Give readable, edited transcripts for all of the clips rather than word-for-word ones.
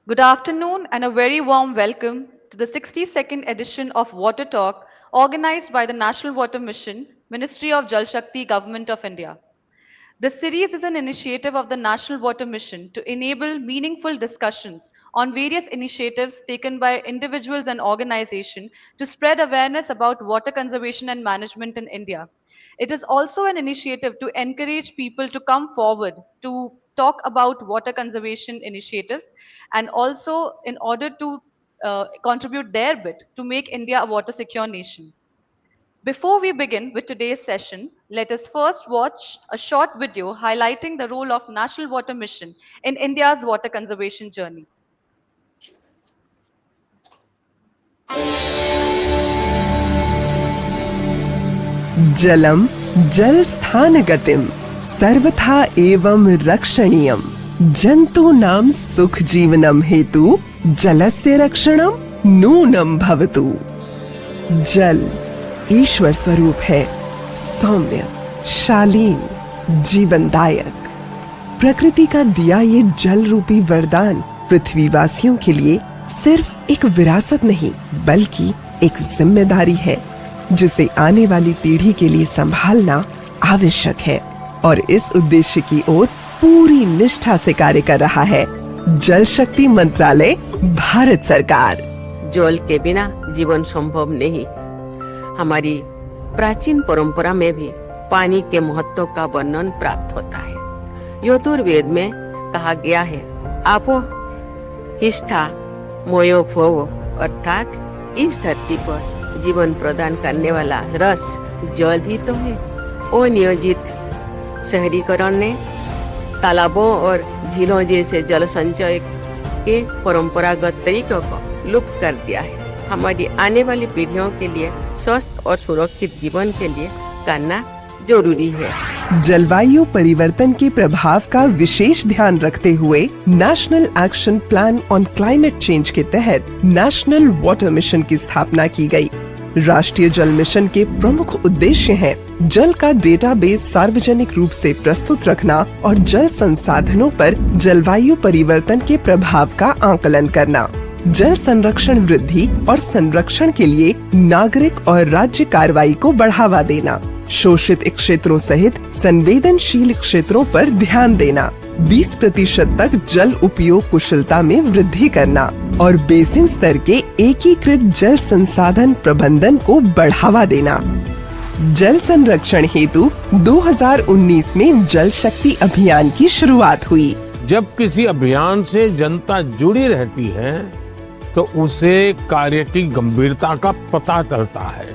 Good afternoon and a very warm welcome to the 62nd edition of Water Talk organized by the National Water Mission, Ministry of Jal Shakti, Government of India. This series is an initiative of the National Water Mission to enable meaningful discussions on various initiatives taken by individuals and organizations to spread awareness about water conservation and management in India. It is also an initiative to encourage people to come forward to talk about water conservation initiatives and also in order to contribute their bit to make India a water secure nation. Before we begin with today's session, let us first watch a short video highlighting the role of National Water Mission in India's water conservation journey. जलम जल स्थान गतिम सर्वथा एवं रक्षणीयम जंतु नाम सुख जीवनम हेतु जलस्य रक्षणम नूनम भवतु। जल ईश्वर स्वरूप है, सौम्य, शालीन, जीवनदायक। प्रकृति का दिया ये जल रूपी वरदान पृथ्वीवासियों के लिए सिर्फ एक विरासत नहीं बल्कि एक जिम्मेदारी है जिसे आने वाली पीढ़ी के लिए संभालना आवश्यक है और इस उद्देश्य की ओर पूरी निष्ठा से कार्य कर रहा है जल शक्ति मंत्रालय, भारत सरकार। जल के बिना जीवन संभव नहीं। हमारी प्राचीन परंपरा में भी पानी के महत्व का वर्णन प्राप्त होता है। यजुर्वेद में कहा गया है, आपो हिष्ठा मोयो भोवो, अर्थात इस धरती पर जीवन प्रदान करने वाला रस जल ही तो है। अनियोजित शहरीकरण ने तालाबों और झीलों जैसे जल संचय के परंपरागत तरीकों को लुप्त कर दिया है। हमारी आने वाली पीढ़ियों के लिए स्वस्थ और सुरक्षित जीवन के लिए करना जरूरी है। जलवायु परिवर्तन के प्रभाव का विशेष ध्यान रखते हुए national action plan on climate change के तहत नेशनल वाटर मिशन की स्थापना की गई। राष्ट्रीय जल मिशन के प्रमुख उद्देश्य हैं जल का डेटाबेस सार्वजनिक रूप से प्रस्तुत रखना और जल संसाधनों पर जलवायु परिवर्तन के प्रभाव का आकलन करना, जल संरक्षण वृद्धि और संरक्षण के लिए नागरिक और राज्य कार्रवाई को बढ़ावा देना, शोषित क्षेत्रों सहित संवेदनशील क्षेत्रों पर ध्यान देना, 20% तक जल उपयोग कुशलता में वृद्धि करना और बेसिन स्तर के एकीकृत जल संसाधन प्रबंधन को बढ़ावा देना। जल संरक्षण हेतु 2019 में जल शक्ति अभियान की शुरुआत हुई। जब किसी अभियान से जनता जुड़ी रहती है तो उसे कार्य की गंभीरता का पता चलता है,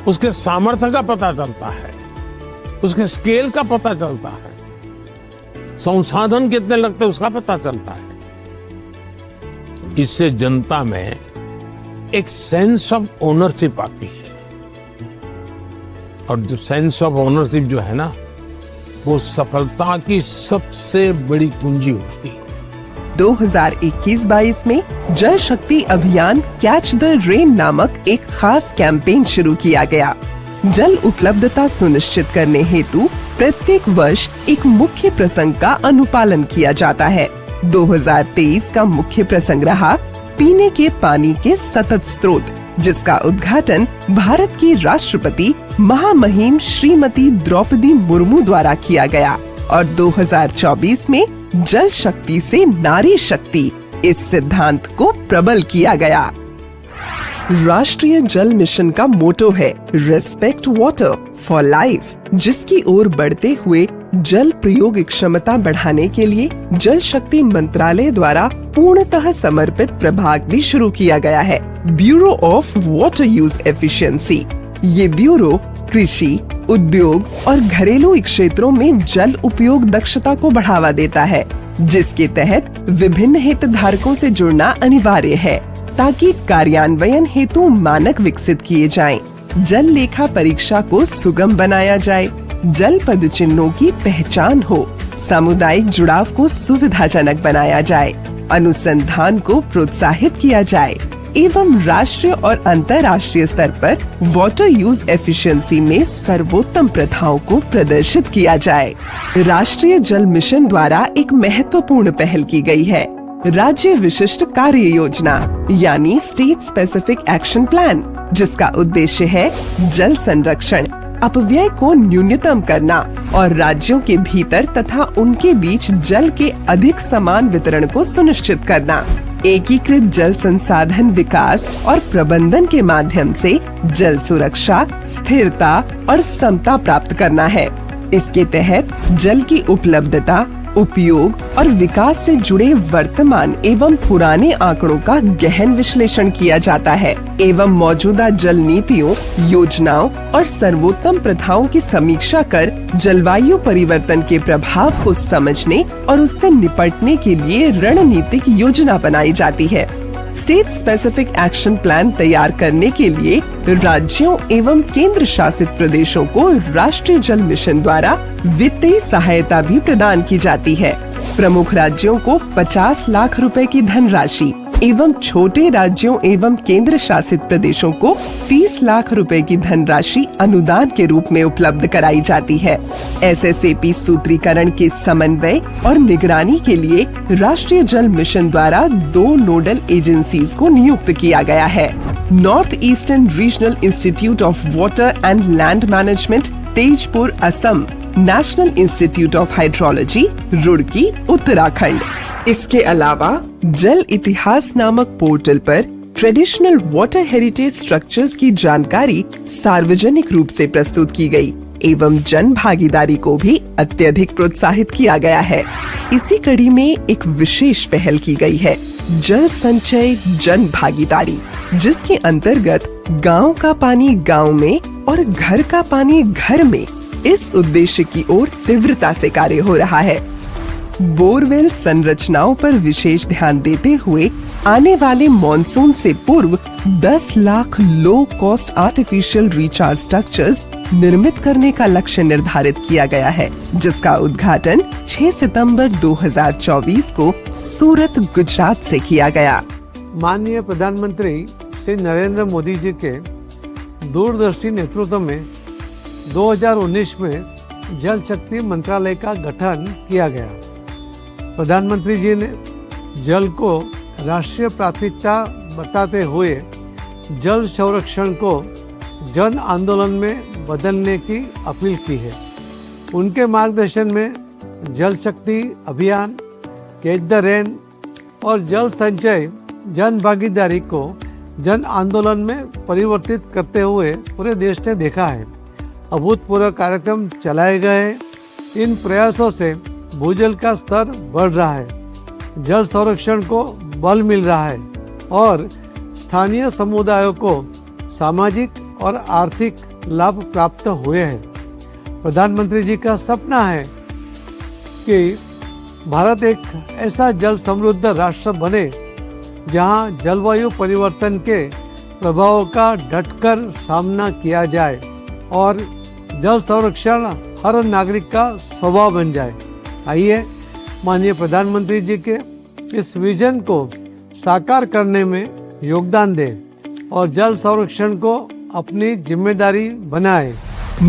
उसके सामर्थ्य का पता चलता है, उसके स्केल का पता चलता है, संसाधन कितने लगते हैं उसका पता चलता है। इससे जनता में एक सेंस ऑफ ओनरशिप आती है और जो सेंस ऑफ ओनरशिप जो है ना, वो सफलता की सबसे बड़ी पूंजी होती है। 2021-22 में जल शक्ति अभियान कैच द रेन नामक एक खास कैंपेन शुरू किया गया। जल उपलब्धता सुनिश्चित करने हेतु प्रत्येक वर्ष एक मुख्य प्रसंग का अनुपालन किया जाता है। 2023 का मुख्य प्रसंग रहा पीने के पानी के सतत स्रोत, जिसका उद्घाटन भारत की राष्ट्रपति महामहिम श्रीमती द्रौपदी मुर्मू द्वारा किया गया और 2024 में जल शक्ति से नारी शक्ति इस सिद्धांत को प्रबल किया गया। राष्ट्रीय जल मिशन का मोटो है रेस्पेक्ट वाटर फॉर लाइफ, जिसकी ओर बढ़ते हुए जल प्रयोग क्षमता बढ़ाने के लिए जल शक्ति मंत्रालय द्वारा पूर्णतः समर्पित प्रभाग भी शुरू किया गया है, bureau of water use efficiency. ये ब्यूरो कृषि, उद्योग और घरेलू क्षेत्रों में जल उपयोग दक्षता को बढ़ावा देता है, जिसके तहत विभिन्न हितधारकों से जुड़ना अनिवार्य है ताकि कार्यान्वयन हेतु मानक विकसित किए जाएं, जल लेखा परीक्षा को सुगम बनाया जाए, जल पद चिन्हों की पहचान हो, सामुदायिक जुड़ाव को सुविधाजनक बनाया जाए, अनुसंधान को प्रोत्साहित किया जाए, एवं राष्ट्रीय और अंतर्राष्ट्रीय स्तर पर वाटर यूज एफिशिएंसी में सर्वोत्तम प्रथाओं को प्रदर्शित किया जाए। राष्ट्रीय जल मिशन द्वारा एक महत्वपूर्ण पहल की गई है, राज्य विशिष्ट कार्य योजना यानी स्टेट स्पेसिफिक एक्शन प्लान, जिसका उद्देश्य है जल संरक्षण, अपव्यय को न्यूनतम करना और राज्यों के भीतर तथा उनके बीच जल के अधिक समान वितरण को सुनिश्चित करना। एकीकृत जल संसाधन विकास और प्रबंधन के माध्यम से जल सुरक्षा, स्थिरता और समता प्राप्त करना है। इसके तहत जल की उपलब्धता, उपयोग और विकास से जुड़े वर्तमान एवं पुराने आंकड़ों का गहन विश्लेषण किया जाता है एवं मौजूदा जल नीतियों, योजनाओं और सर्वोत्तम प्रथाओं की समीक्षा कर जलवायु परिवर्तन के प्रभाव को समझने और उससे निपटने के लिए रणनीतिक योजना बनाई जाती है। स्टेट स्पेसिफिक एक्शन प्लान तैयार करने के लिए राज्यों एवं केंद्र शासित प्रदेशों को राष्ट्रीय जल मिशन द्वारा वित्तीय सहायता भी प्रदान की जाती है। प्रमुख राज्यों को 50 लाख रुपए की धनराशि एवं छोटे राज्यों एवं केंद्र शासित प्रदेशों को 30 लाख रुपए की धनराशि अनुदान के रूप में उपलब्ध कराई जाती है। SSAP सूत्रीकरण के समन्वय और निगरानी के लिए राष्ट्रीय जल मिशन द्वारा 2 नोडल एजेंसीज को नियुक्त किया गया है। North eastern regional institute of water and land management, Tezpur, Assam, national institute of hydrology, Roorkee, Uttarakhand. इसके अलावा जल इतिहास नामक पोर्टल पर ट्रेडिशनल वाटर हेरिटेज स्ट्रक्चर्स की जानकारी सार्वजनिक रूप से प्रस्तुत की गई एवं जन भागीदारी को भी अत्यधिक प्रोत्साहित किया गया है। इसी कड़ी में एक विशेष पहल की गई है, जल संचय जन भागीदारी, जिसके अंतर्गत गांव का पानी गांव में और घर का पानी घर में, इस उद्देश्य की ओर तीव्रता से कार्य हो रहा है। बोरवेल संरचनाओं पर विशेष ध्यान देते हुए आने वाले मॉनसून से पूर्व 10 lakh low cost artificial recharge structures निर्मित करने का लक्ष्य निर्धारित किया गया है, जिसका उद्घाटन 6 सितंबर 2024 को सूरत, गुजरात से किया गया। माननीय प्रधानमंत्री श्री नरेंद्र मोदी जी के दूरदर्शी नेतृत्व में 2019 में जल शक्ति मंत्रालय का गठन किया गया। प्रधानमंत्री जी ने जल को राष्ट्रीय प्राथमिकता बताते हुए जल संरक्षण को जन आंदोलन में बदलने की अपील की है। उनके मार्गदर्शन में जल शक्ति अभियान, कैच द रेन और जल संचय जन भागीदारी को जन आंदोलन में परिवर्तित करते हुए पूरे देश ने देखा है। अभूतपूर्व कार्यक्रम चलाए गए। इन प्रयासों से भूजल का स्तर बढ़ रहा है, जल संरक्षण को बल मिल रहा है और स्थानीय समुदायों को सामाजिक और आर्थिक लाभ प्राप्त हुए हैं। प्रधानमंत्री जी का सपना है कि भारत एक ऐसा जल समृद्ध राष्ट्र बने जहां जलवायु परिवर्तन के प्रभावों का डटकर सामना किया जाए और जल संरक्षण हर नागरिक का स्वभाव बन जाए। आइए माननीय प्रधानमंत्री जी के इस विजन को साकार करने में योगदान दें और जल संरक्षण को अपनी जिम्मेदारी बनाएं।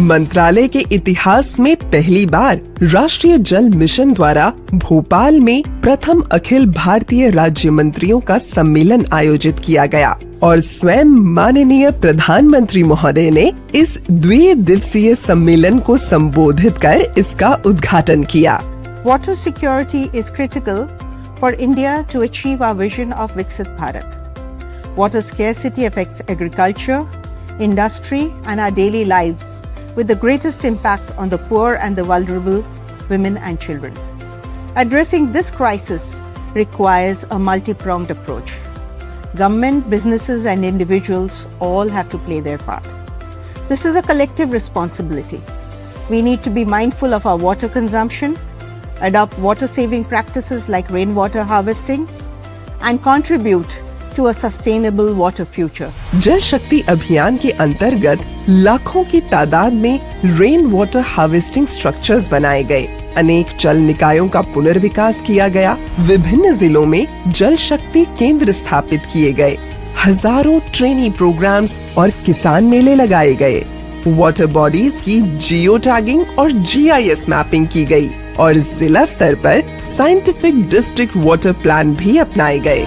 मंत्रालय के इतिहास में पहली बार राष्ट्रीय जल मिशन द्वारा भोपाल में प्रथम अखिल भारतीय राज्य मंत्रियों का सम्मेलन आयोजित किया गया और स्वयं माननीय प्रधानमंत्री महोदय ने इस द्विदिवसीय सम्मेलन को संबोधित कर इसका उद्घाटन किया। Water security is critical for India to achieve our vision of Viksit Bharat. Water scarcity affects agriculture, industry and our daily lives, with the greatest impact on the poor and the vulnerable, women and children. Addressing this crisis requires a multi-pronged approach. Government, businesses and individuals all have to play their part. This is a collective responsibility. We need to be mindful of our water consumption, adopt water-saving practices like rainwater harvesting, and contribute to a sustainable water future. जल शक्ति अभियान के अंतर्गत लाखों की तादाद में rain water harvesting structures बनाए गए, अनेक जल निकायों का पुनर्विकास किया गया, विभिन्न जिलों में जल शक्ति केंद्र स्थापित किए गए, हजारों ट्रेनी प्रोग्राम्स और किसान मेले लगाए गए। वाटर बॉडीज की जियो टैगिंग और जीआईएस मैपिंग की गई और जिला स्तर पर साइंटिफिक डिस्ट्रिक्ट वाटर प्लान भी अपनाए गए।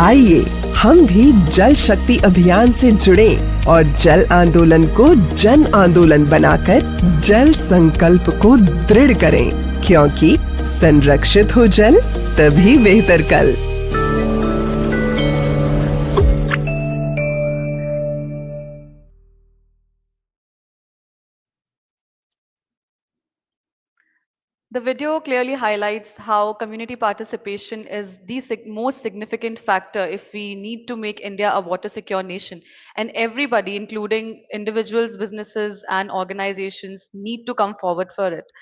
आइए हम भी जल शक्ति अभियान से जुड़े और जल आंदोलन को जन आंदोलन बनाकर जल संकल्प को दृढ़ करें, क्योंकि संरक्षित हो जल तभी बेहतर कल। The video clearly highlights how community participation is the most significant factor if we need to make India a water secure nation. And everybody, including individuals, businesses, and organizations, need to come forward for it.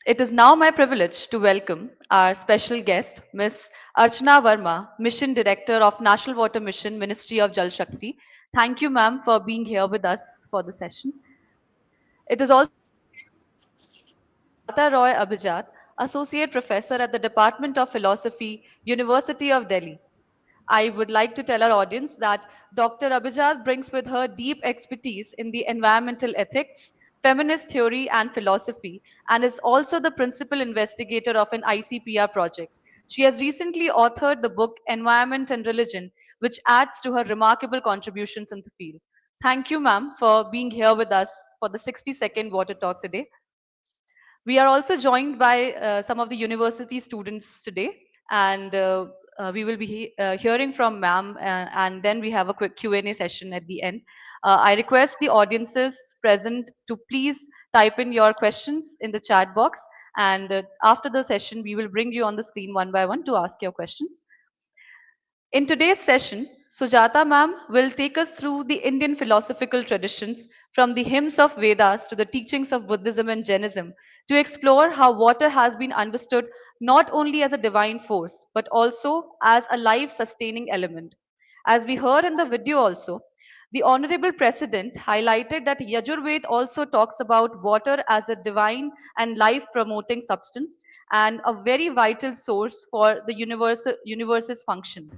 It is now my privilege to welcome our special guest, Ms. Archana Verma, Mission Director of National Water Mission, Ministry of Jal Shakti. Thank you, ma'am, for being here with us for the session. It is also my pleasure to welcome Ms. Sujata Roy Abhijat, Associate Professor at the Department of Philosophy, University of Delhi. I would like to tell our audience that Dr. Abhijat brings with her deep expertise in the environmental ethics, feminist theory, and philosophy, and is also the principal investigator of an ICPR project. She has recently authored the book Environment and Religion, which adds to her remarkable contributions in the field. Thank you, ma'am, for being here with us for the 60-second water talk today. We are also joined by some of the university students today, and we will be hearing from ma'am, and then we have a quick Q&A session at the end. I request the audiences present to please type in your questions in the chat box, and after the session, we will bring you on the screen one by one to ask your questions. In today's session, Sujata ma'am will take us through the Indian philosophical traditions from the hymns of Vedas to the teachings of Buddhism and Jainism to explore how water has been understood not only as a divine force but also as a life sustaining element. As we heard in the video also, the Honorable President highlighted that Yajurved also talks about water as a divine and life promoting substance and a very vital source for the universe's function.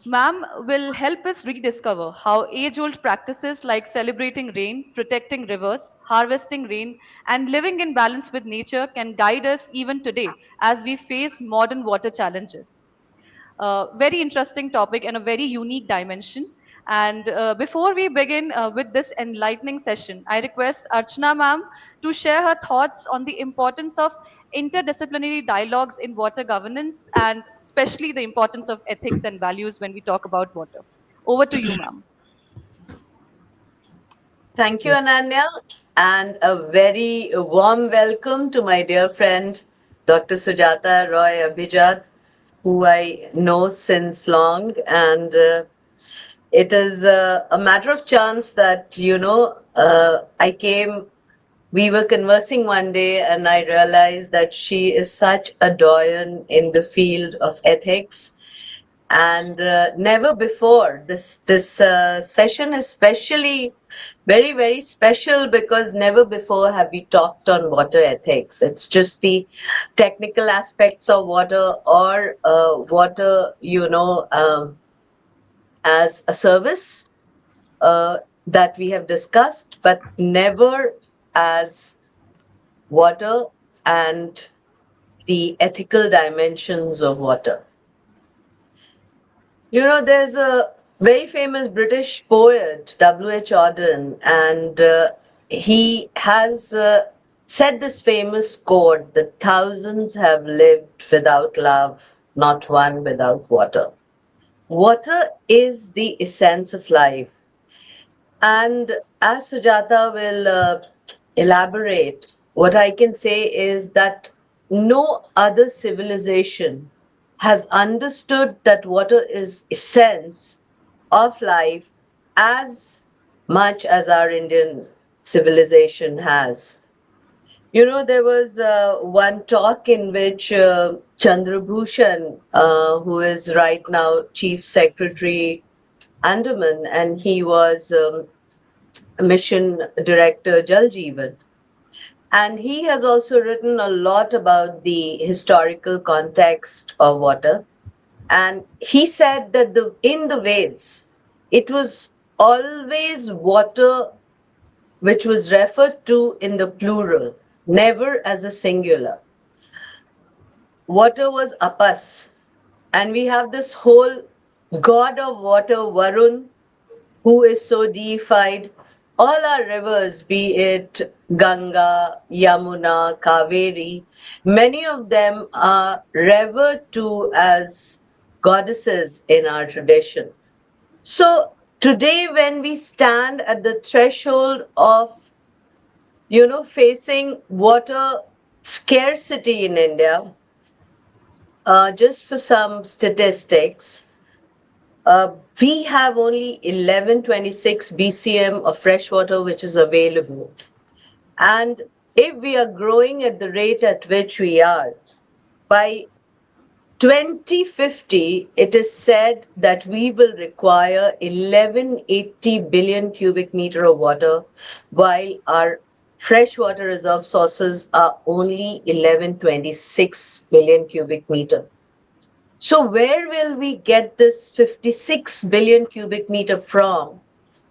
Ma'am will help us rediscover how age old practices like celebrating rain, protecting rivers, harvesting rain, and living in balance with nature can guide us even today as we face modern water challenges. Very interesting topic and a very unique dimension. And before we begin with this enlightening session, I request Archana ma'am to share her thoughts on the importance of interdisciplinary dialogues in water governance and especially the importance of ethics and values when we talk about water. Over to you, ma'am. Thank you, Ananya, and a very warm welcome to my dear friend, Dr. Sujata Roy Abhijat, who I know since long. And it is a matter of chance that, I came, we were conversing one day, and I realized that she is such a doyen in the field of ethics, and never before this session is especially very special because never before have we talked on water ethics. It's just the technical aspects of water or water, as a service uh, that we have discussed, but never as water and the ethical dimensions of water. There's a very famous British poet, W.H. Auden, and he has said this famous quote that thousands have lived without love, not one without water. Water is the essence of life. And as Sujata will elaborate, what I can say is that no other civilization has understood that water is essence of life as much as our Indian civilization has. There was one talk in which Chandrabhushan, who is right now Chief Secretary Andaman, and he was Mission Director Jal Jeevan. And he has also written a lot about the historical context of water. And he said that in the Vedas, it was always water which was referred to in the plural, never as a singular. Water was apas. And we have this whole god of water, Varun, who is so deified. All our rivers, be it Ganga, Yamuna, Kaveri, many of them are revered to as goddesses in our tradition. So today, when we stand at the threshold of, facing water scarcity in India, just for some statistics, we have only 1126 BCM of fresh water which is available. And if we are growing at the rate at which we are, by 2050, it is said that we will require 1180 billion cubic meter of water, while our freshwater reserve sources are only 1126 billion cubic meter. So where will we get this 56 billion cubic meter from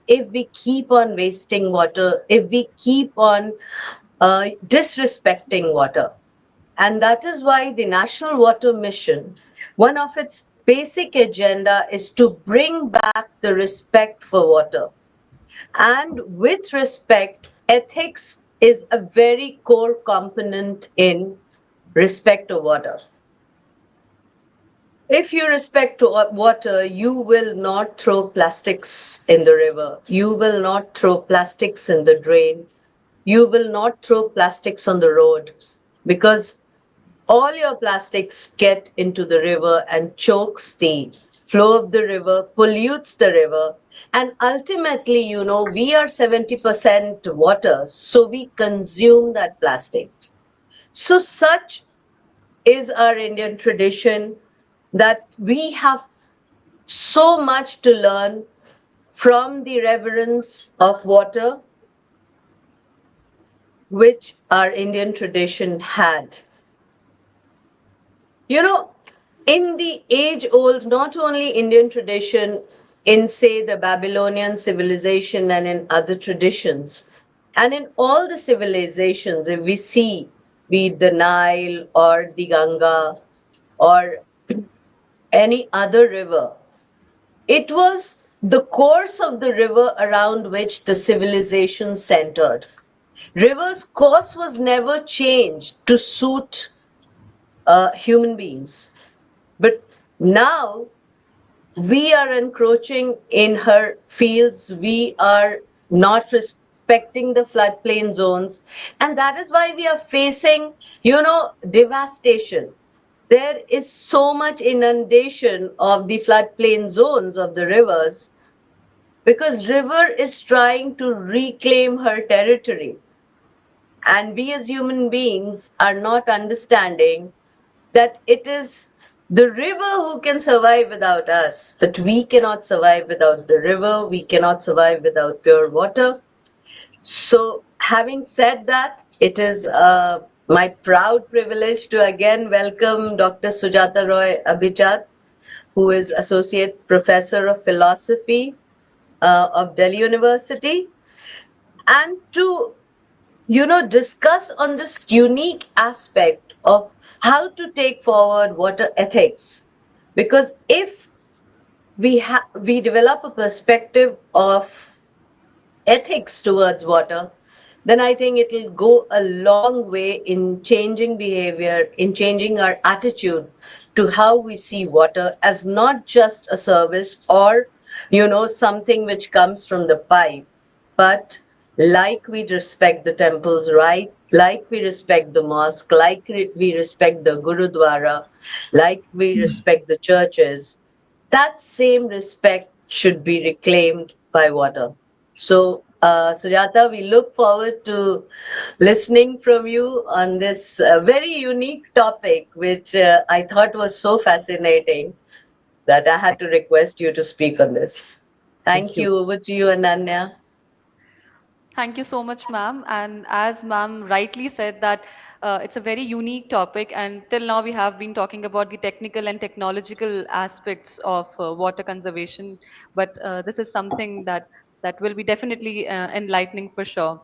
if we keep on wasting water, if we keep on disrespecting water? And that is why the National Water Mission, one of its basic agenda is to bring back the respect for water. And with respect, ethics is a very core component in respect of water. If you respect water, you will not throw plastics in the river. You will not throw plastics in the drain. You will not throw plastics on the road because all your plastics get into the river and chokes the flow of the river, pollutes the river. And ultimately, we are 70% water, so we consume that plastic. So such is our Indian tradition that we have so much to learn from the reverence of water which our Indian tradition had. You know, in the age old, not only Indian tradition, in say the Babylonian civilization and in other traditions, and in all the civilizations, if we see, be it the Nile or the Ganga or any other river, it was the course of the river around which the civilization centered. River's course was never changed to suit human beings. But now we are encroaching in her fields. We are not respecting the floodplain zones. And that is why we are facing, devastation. There is so much inundation of the floodplain zones of the rivers because river is trying to reclaim her territory. And we as human beings are not understanding that it is the river who can survive without us, but we cannot survive without the river. We cannot survive without pure water. So, having said that, it is my proud privilege to again welcome Dr. Sujata Roy Abhijat, who is Associate Professor of Philosophy of Delhi University, and to discuss on this unique aspect of how to take forward water ethics. Because if we develop a perspective of ethics towards water, then I think it will go a long way in changing behavior, in changing our attitude to how we see water as not just a service or, something which comes from the pipe, but like we respect the temples, right? Like we respect the mosque, like we respect the Gurudwara, like we respect the churches, that same respect should be reclaimed by water. So Sujata, we look forward to listening from you on this very unique topic, which I thought was so fascinating that I had to request you to speak on this. Thank Thank you. you. Over to you, Ananya. Thank you so much, ma'am. And as ma'am rightly said that it's a very unique topic, and till now we have been talking about the technical and technological aspects of water conservation. But this is something that will be definitely enlightening for sure.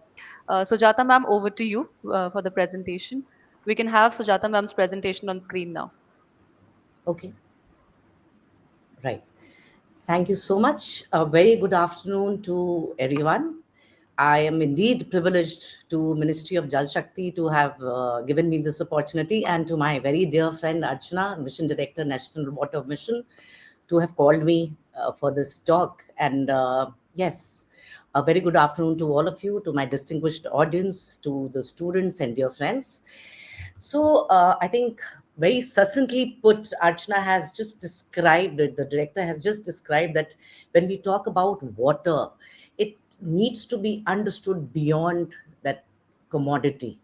Sujata ma'am, over to you for the presentation. We can have Sujata ma'am's presentation on screen now. Okay, right. Thank you so much. A very good afternoon to everyone. I am indeed privileged to Ministry of Jal Shakti to have given me this opportunity, and to my very dear friend Archana, Mission Director, National Water Mission, to have called me for this talk. And yes, a very good afternoon to all of you, to my distinguished audience, to the students and dear friends. So I think very succinctly put, Archana has just described it. The director has just described that when we talk about water, it needs to be understood beyond that commodity.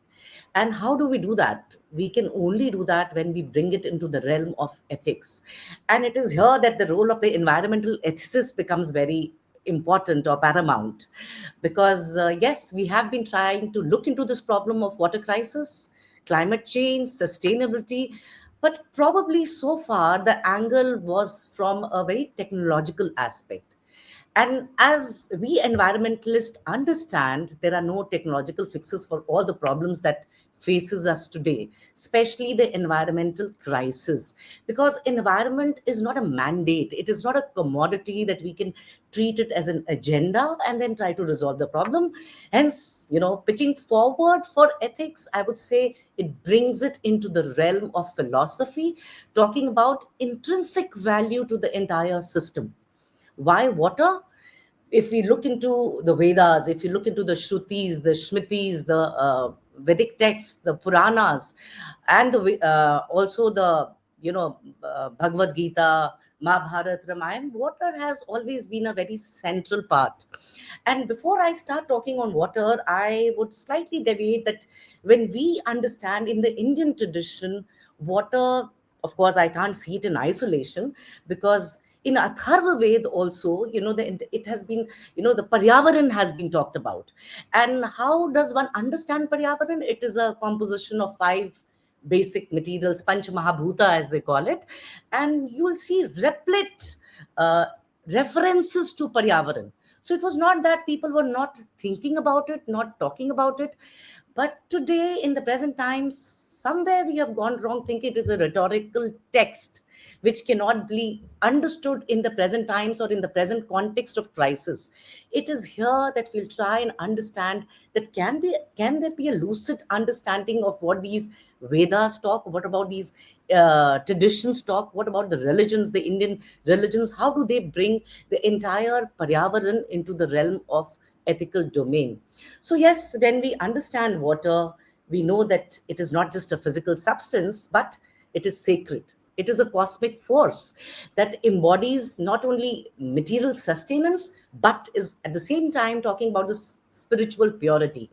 And how do we do that? We can only do that when we bring it into the realm of ethics. And it is here that the role of the environmental ethicist becomes very important or paramount. Because, yes, we have been trying to look into this problem of water crisis, climate change, sustainability, but probably so far the angle was from a very technological aspect. And as we environmentalists understand, there are no technological fixes for all the problems that faces us today, especially the environmental crisis. Because environment is not a mandate, it is not a commodity that we can treat it as an agenda and then try to resolve the problem. Hence, pitching forward for ethics, I would say it brings it into the realm of philosophy, talking about intrinsic value to the entire system. Why water? If we look into the Vedas, if you look into the Shrutis, the Smritis, the Vedic texts, the Puranas, and also the Bhagavad Gita, Mahabharata, Ramayana, water has always been a very central part. And before I start talking on water, I would slightly deviate that when we understand in the Indian tradition, water, of course, I can't see it in isolation, because in Atharva Ved also, it has been, the Paryavaran has been talked about. And how does one understand Paryavaran? It is a composition of 5 basic materials, Panch Mahabhuta as they call it. And you will see replete uh, references to Paryavaran. So it was not that people were not thinking about it, not talking about it. But today, in the present times, somewhere we have gone wrong, thinking it is a rhetorical text which cannot be understood in the present times or in the present context of crisis. It is here that we'll try and understand that can there be a lucid understanding of what these Vedas talk, what about these traditions talk, what about the religions, the Indian religions, how do they bring the entire Paryavaran into the realm of ethical domain. So yes, when we understand water, we know that it is not just a physical substance, but it is sacred. It is a cosmic force that embodies not only material sustenance, but is at the same time talking about this spiritual purity.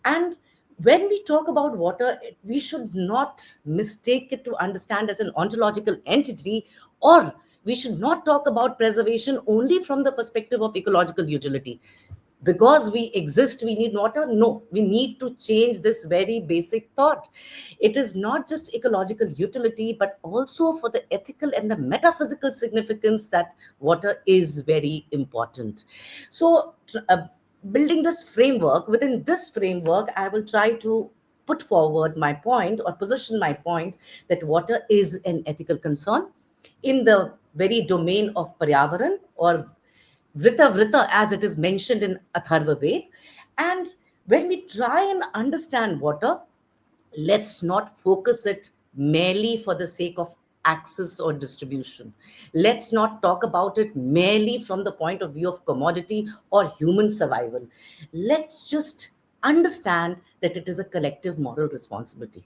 And when we talk about water, we should not mistake it to understand as an ontological entity, or we should not talk about preservation only from the perspective of ecological utility. Because we exist, we need water? No, we need to change this very basic thought. It is not just ecological utility, but also for the ethical and the metaphysical significance that water is very important. So, building this framework, within this framework, I will try to put forward my point or position my point that water is an ethical concern in the very domain of Paryavaran, or Vrita Vrita, as it is mentioned in Atharva Ved. And when we try and understand water, let's not focus it merely for the sake of access or distribution. Let's not talk about it merely from the point of view of commodity or human survival. Let's just understand that it is a collective moral responsibility.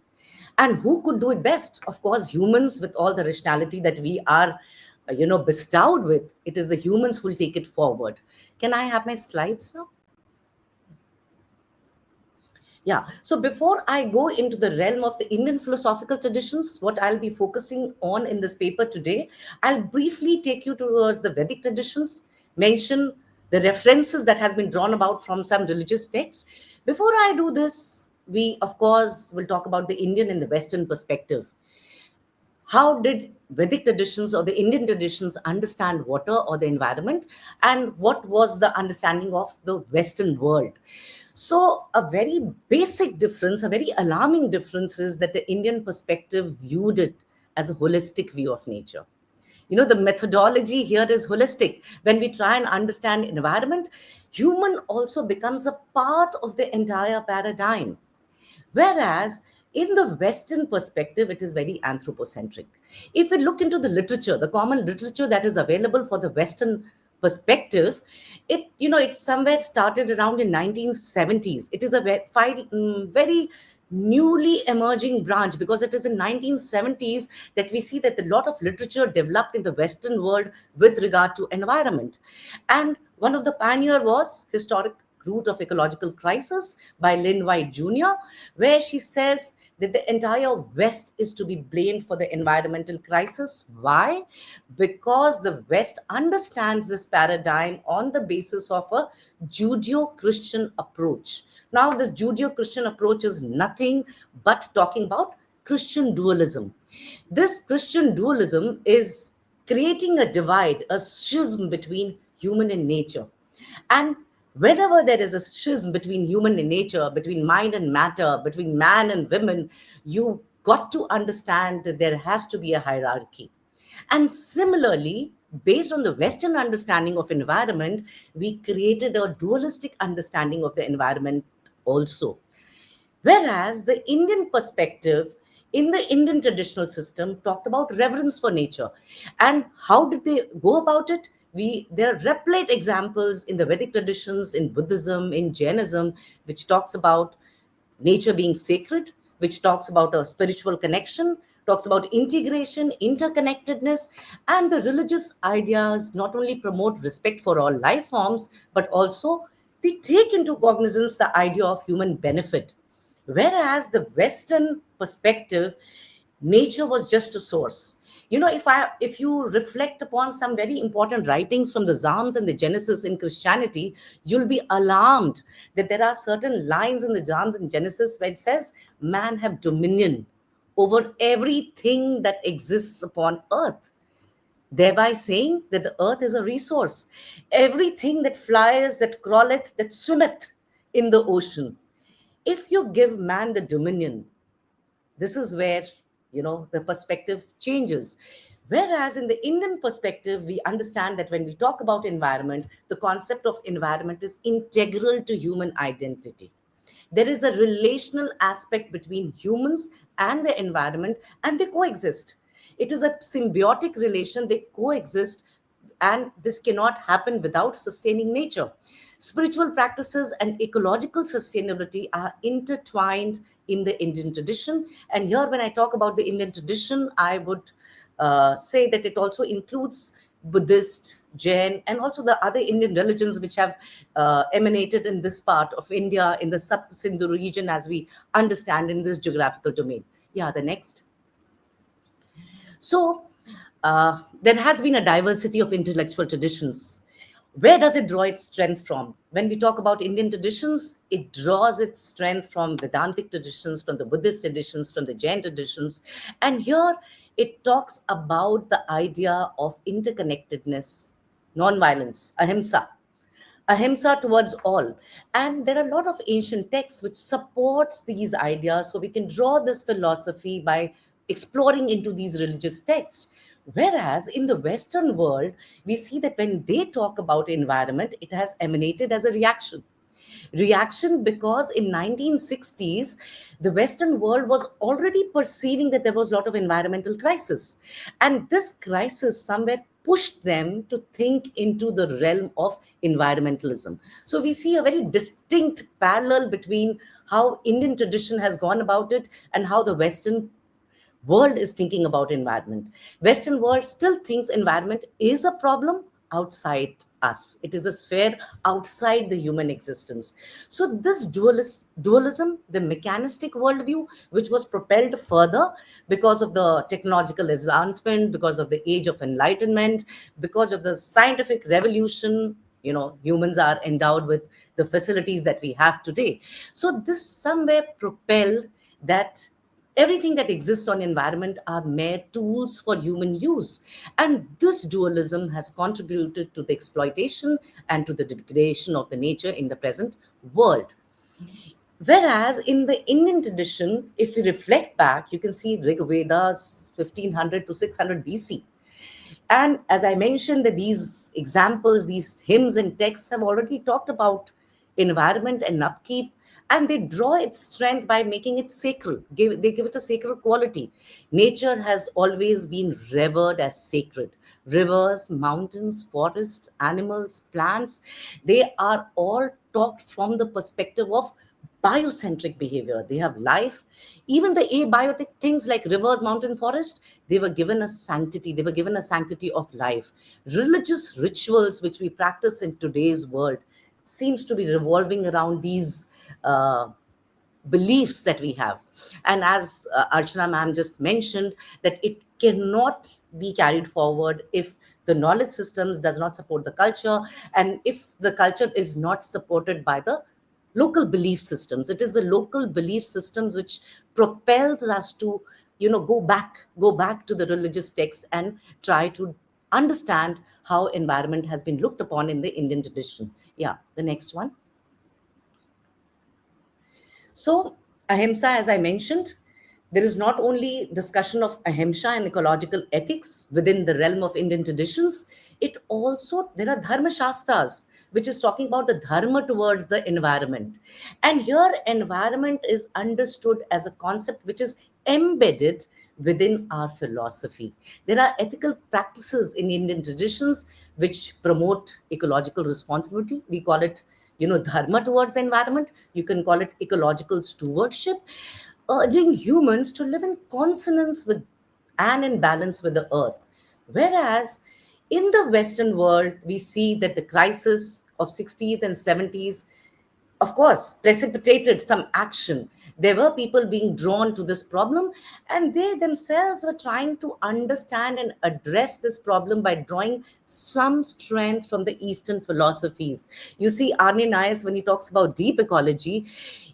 And who could do it best? Of course, humans, with all the rationality that we are bestowed with. It is the humans who will take it forward. Can I have my slides now? Yeah. So before I go into the realm of the Indian philosophical traditions, what I'll be focusing on in this paper today, I'll briefly take you towards the Vedic traditions, mention the references that has been drawn about from some religious texts. Before I do this, we of course will talk about the Indian and the Western perspective. How did Vedic traditions or the Indian traditions understand water or the environment, and what was the understanding of the Western world? So, a very basic difference, a very alarming difference is that the Indian perspective viewed it as a holistic view of nature. The methodology here is holistic. When we try and understand environment, human also becomes a part of the entire paradigm. Whereas in the Western perspective, it is very anthropocentric. If we look into the literature, the common literature that is available for the Western perspective, it somewhere started around in 1970s. It is a very newly emerging branch, because it is in 1970s that we see that a lot of literature developed in the Western world with regard to environment. And one of the pioneer was Historic Root of Ecological Crisis by Lynn White Jr., where she says that the entire West is to be blamed for the environmental crisis. Why? Because the West understands this paradigm on the basis of a Judeo Christian approach. Now, this Judeo Christian approach is nothing but talking about Christian dualism. This Christian dualism is creating a divide, a schism between human and nature. And whenever there is a schism between human and nature, between mind and matter, between man and women, you got to understand that there has to be a hierarchy. And similarly, based on the Western understanding of environment, we created a dualistic understanding of the environment also. Whereas the Indian perspective in the Indian traditional system talked about reverence for nature. And how did they go about it? There are replete examples in the Vedic traditions, in Buddhism, in Jainism, which talks about nature being sacred, which talks about a spiritual connection, talks about integration, interconnectedness, and the religious ideas not only promote respect for all life forms, but also they take into cognizance the idea of human benefit. Whereas the Western perspective, nature was just a source. If you reflect upon some very important writings from the Psalms and the Genesis in Christianity, you'll be alarmed that there are certain lines in the Psalms and Genesis where it says man have dominion over everything that exists upon earth, thereby saying that the earth is a resource. Everything that flies, that crawleth, that swimmeth in the ocean, if you give man the dominion, this is where the perspective changes. Whereas in the Indian perspective, we understand that when we talk about environment, the concept of environment is integral to human identity. There is a relational aspect between humans and the environment, and they coexist. It is a symbiotic relation, they coexist, and this cannot happen without sustaining nature. Spiritual practices and ecological sustainability are intertwined in the Indian tradition. And here, when I talk about the Indian tradition, I would say that it also includes Buddhist, Jain, and also the other Indian religions which have emanated in this part of India, in the Sapt Sindhu region, as we understand in this geographical domain. Yeah, the next. So, there has been a diversity of intellectual traditions. Where does it draw its strength from? When we talk about Indian traditions, it draws its strength from Vedantic traditions, from the Buddhist traditions, from the Jain traditions. And here it talks about the idea of interconnectedness, non-violence, ahimsa towards all. And there are a lot of ancient texts which supports these ideas, so we can draw this philosophy by exploring into these religious texts. Whereas in the Western world, we see that when they talk about environment, it has emanated as a reaction because in 1960s the Western world was already perceiving that there was a lot of environmental crisis, and this crisis somewhere pushed them to think into the realm of environmentalism. So we see a very distinct parallel between how Indian tradition has gone about it and how the Western world is thinking about environment. Western world still thinks environment is a problem, outside us. It is a sphere outside the human existence. So this dualism, the mechanistic worldview, which was propelled further because of the technological advancement, because of the age of enlightenment, because of the scientific revolution, humans are endowed with the facilities that we have today. So this somewhere propelled that everything that exists on environment are mere tools for human use, and this dualism has contributed to the exploitation and to the degradation of the nature in the present world. Whereas in the Indian tradition, if you reflect back, you can see Rig Vedas 1500 to 600 BC. And as I mentioned, that these examples, these hymns and texts have already talked about environment and upkeep, and they draw its strength by making it sacred. They give it a sacred quality. Nature has always been revered as sacred. Rivers, mountains, forests, animals, plants, they are all talked from the perspective of biocentric behavior. They have life. Even the abiotic things like rivers, mountain, forest, they were given a sanctity. They were given a sanctity of life. Religious rituals which we practice in today's world seems to be revolving around these beliefs that we have. And as Archana ma'am just mentioned, that it cannot be carried forward if the knowledge systems does not support the culture, and if the culture is not supported by the local belief systems. It is the local belief systems which propels us to go back to the religious texts and try to understand how environment has been looked upon in the Indian tradition. Yeah, the next one. So, ahimsa, as I mentioned, there is not only discussion of ahimsa and ecological ethics within the realm of Indian traditions, it also, there are dharma shastras, which is talking about the dharma towards the environment. And here, environment is understood as a concept which is embedded within our philosophy. There are ethical practices in Indian traditions which promote ecological responsibility. We call it dharma towards the environment. You can call it ecological stewardship, urging humans to live in consonance with and in balance with the earth. Whereas in the Western world, we see that the crisis of 60s and 70s, of course, precipitated some action. There were people being drawn to this problem, and they themselves were trying to understand and address this problem by drawing some strength from the Eastern philosophies. You see, Arne Nayas, when he talks about deep ecology,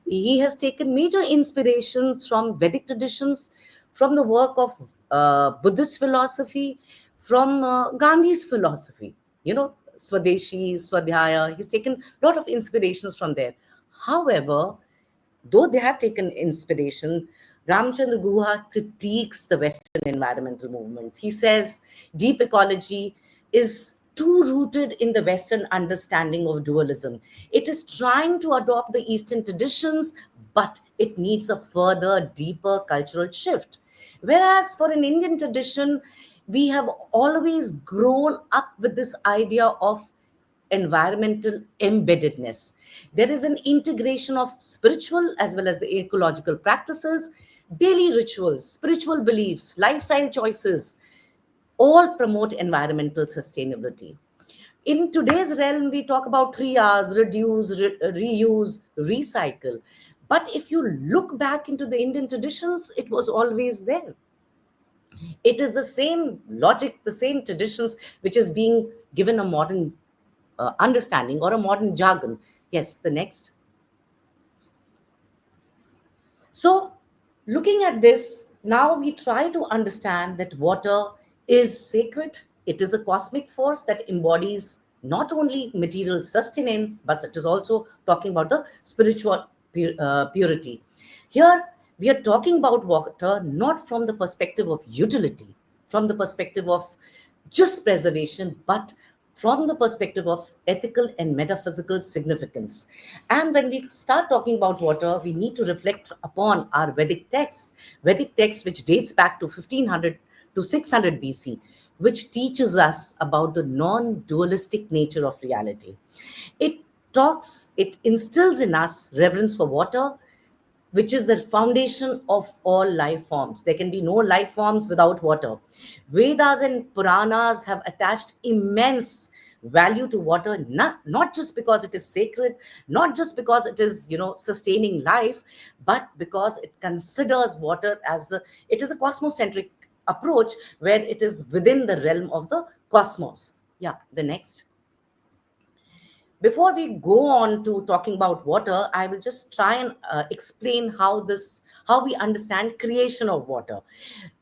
he has taken major inspirations from Vedic traditions, from the work of Buddhist philosophy, from Gandhi's philosophy. Swadeshi, Swadhyaya. He's taken a lot of inspirations from there. However, though they have taken inspiration, Ramchandra Guha critiques the Western environmental movements. He says deep ecology is too rooted in the Western understanding of dualism. It is trying to adopt the Eastern traditions, but it needs a further, deeper cultural shift. Whereas for an Indian tradition, we have always grown up with this idea of environmental embeddedness. There is an integration of spiritual as well as the ecological practices, daily rituals, spiritual beliefs, lifestyle choices, all promote environmental sustainability. In today's realm, we talk about 3 R's: reduce, reuse, recycle. But if you look back into the Indian traditions, it was always there. It is the same logic, the same traditions, which is being given a modern understanding or a modern jargon. Yes, the next. So, looking at this, now we try to understand that water is sacred. It is a cosmic force that embodies not only material sustenance, but it is also talking about the spiritual purity. Here, we are talking about water not from the perspective of utility, from the perspective of just preservation, but from the perspective of ethical and metaphysical significance. And when we start talking about water, we need to reflect upon our Vedic text which dates back to 1500 to 600 BC, which teaches us about the non-dualistic nature of reality. It instills in us reverence for water, which is the foundation of all life forms. There can be no life forms without water. Vedas and Puranas have attached immense value to water, not just because it is sacred, not just because it is, sustaining life, but because it considers water as it is a cosmocentric approach where it is within the realm of the cosmos. Yeah, the next. Before we go on to talking about water, I will just try and explain how we understand creation of water.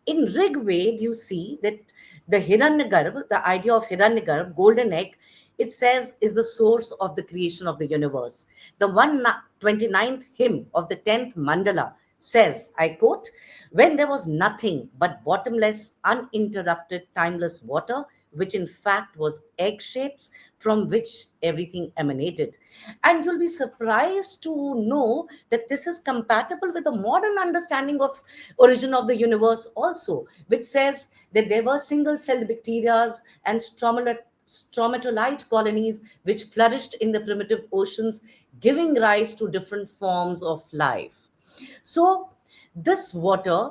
In Rig Ved, you see that the Hiranyagarbha, the idea of Hiranyagarbha, golden egg, it says is the source of the creation of the universe. The 129th hymn of the 10th mandala says, I quote, when there was nothing but bottomless, uninterrupted, timeless water, which in fact was egg shapes from which everything emanated. And you'll be surprised to know that this is compatible with the modern understanding of origin of the universe also, which says that there were single-celled bacteria and stromatolite colonies which flourished in the primitive oceans, giving rise to different forms of life. So this water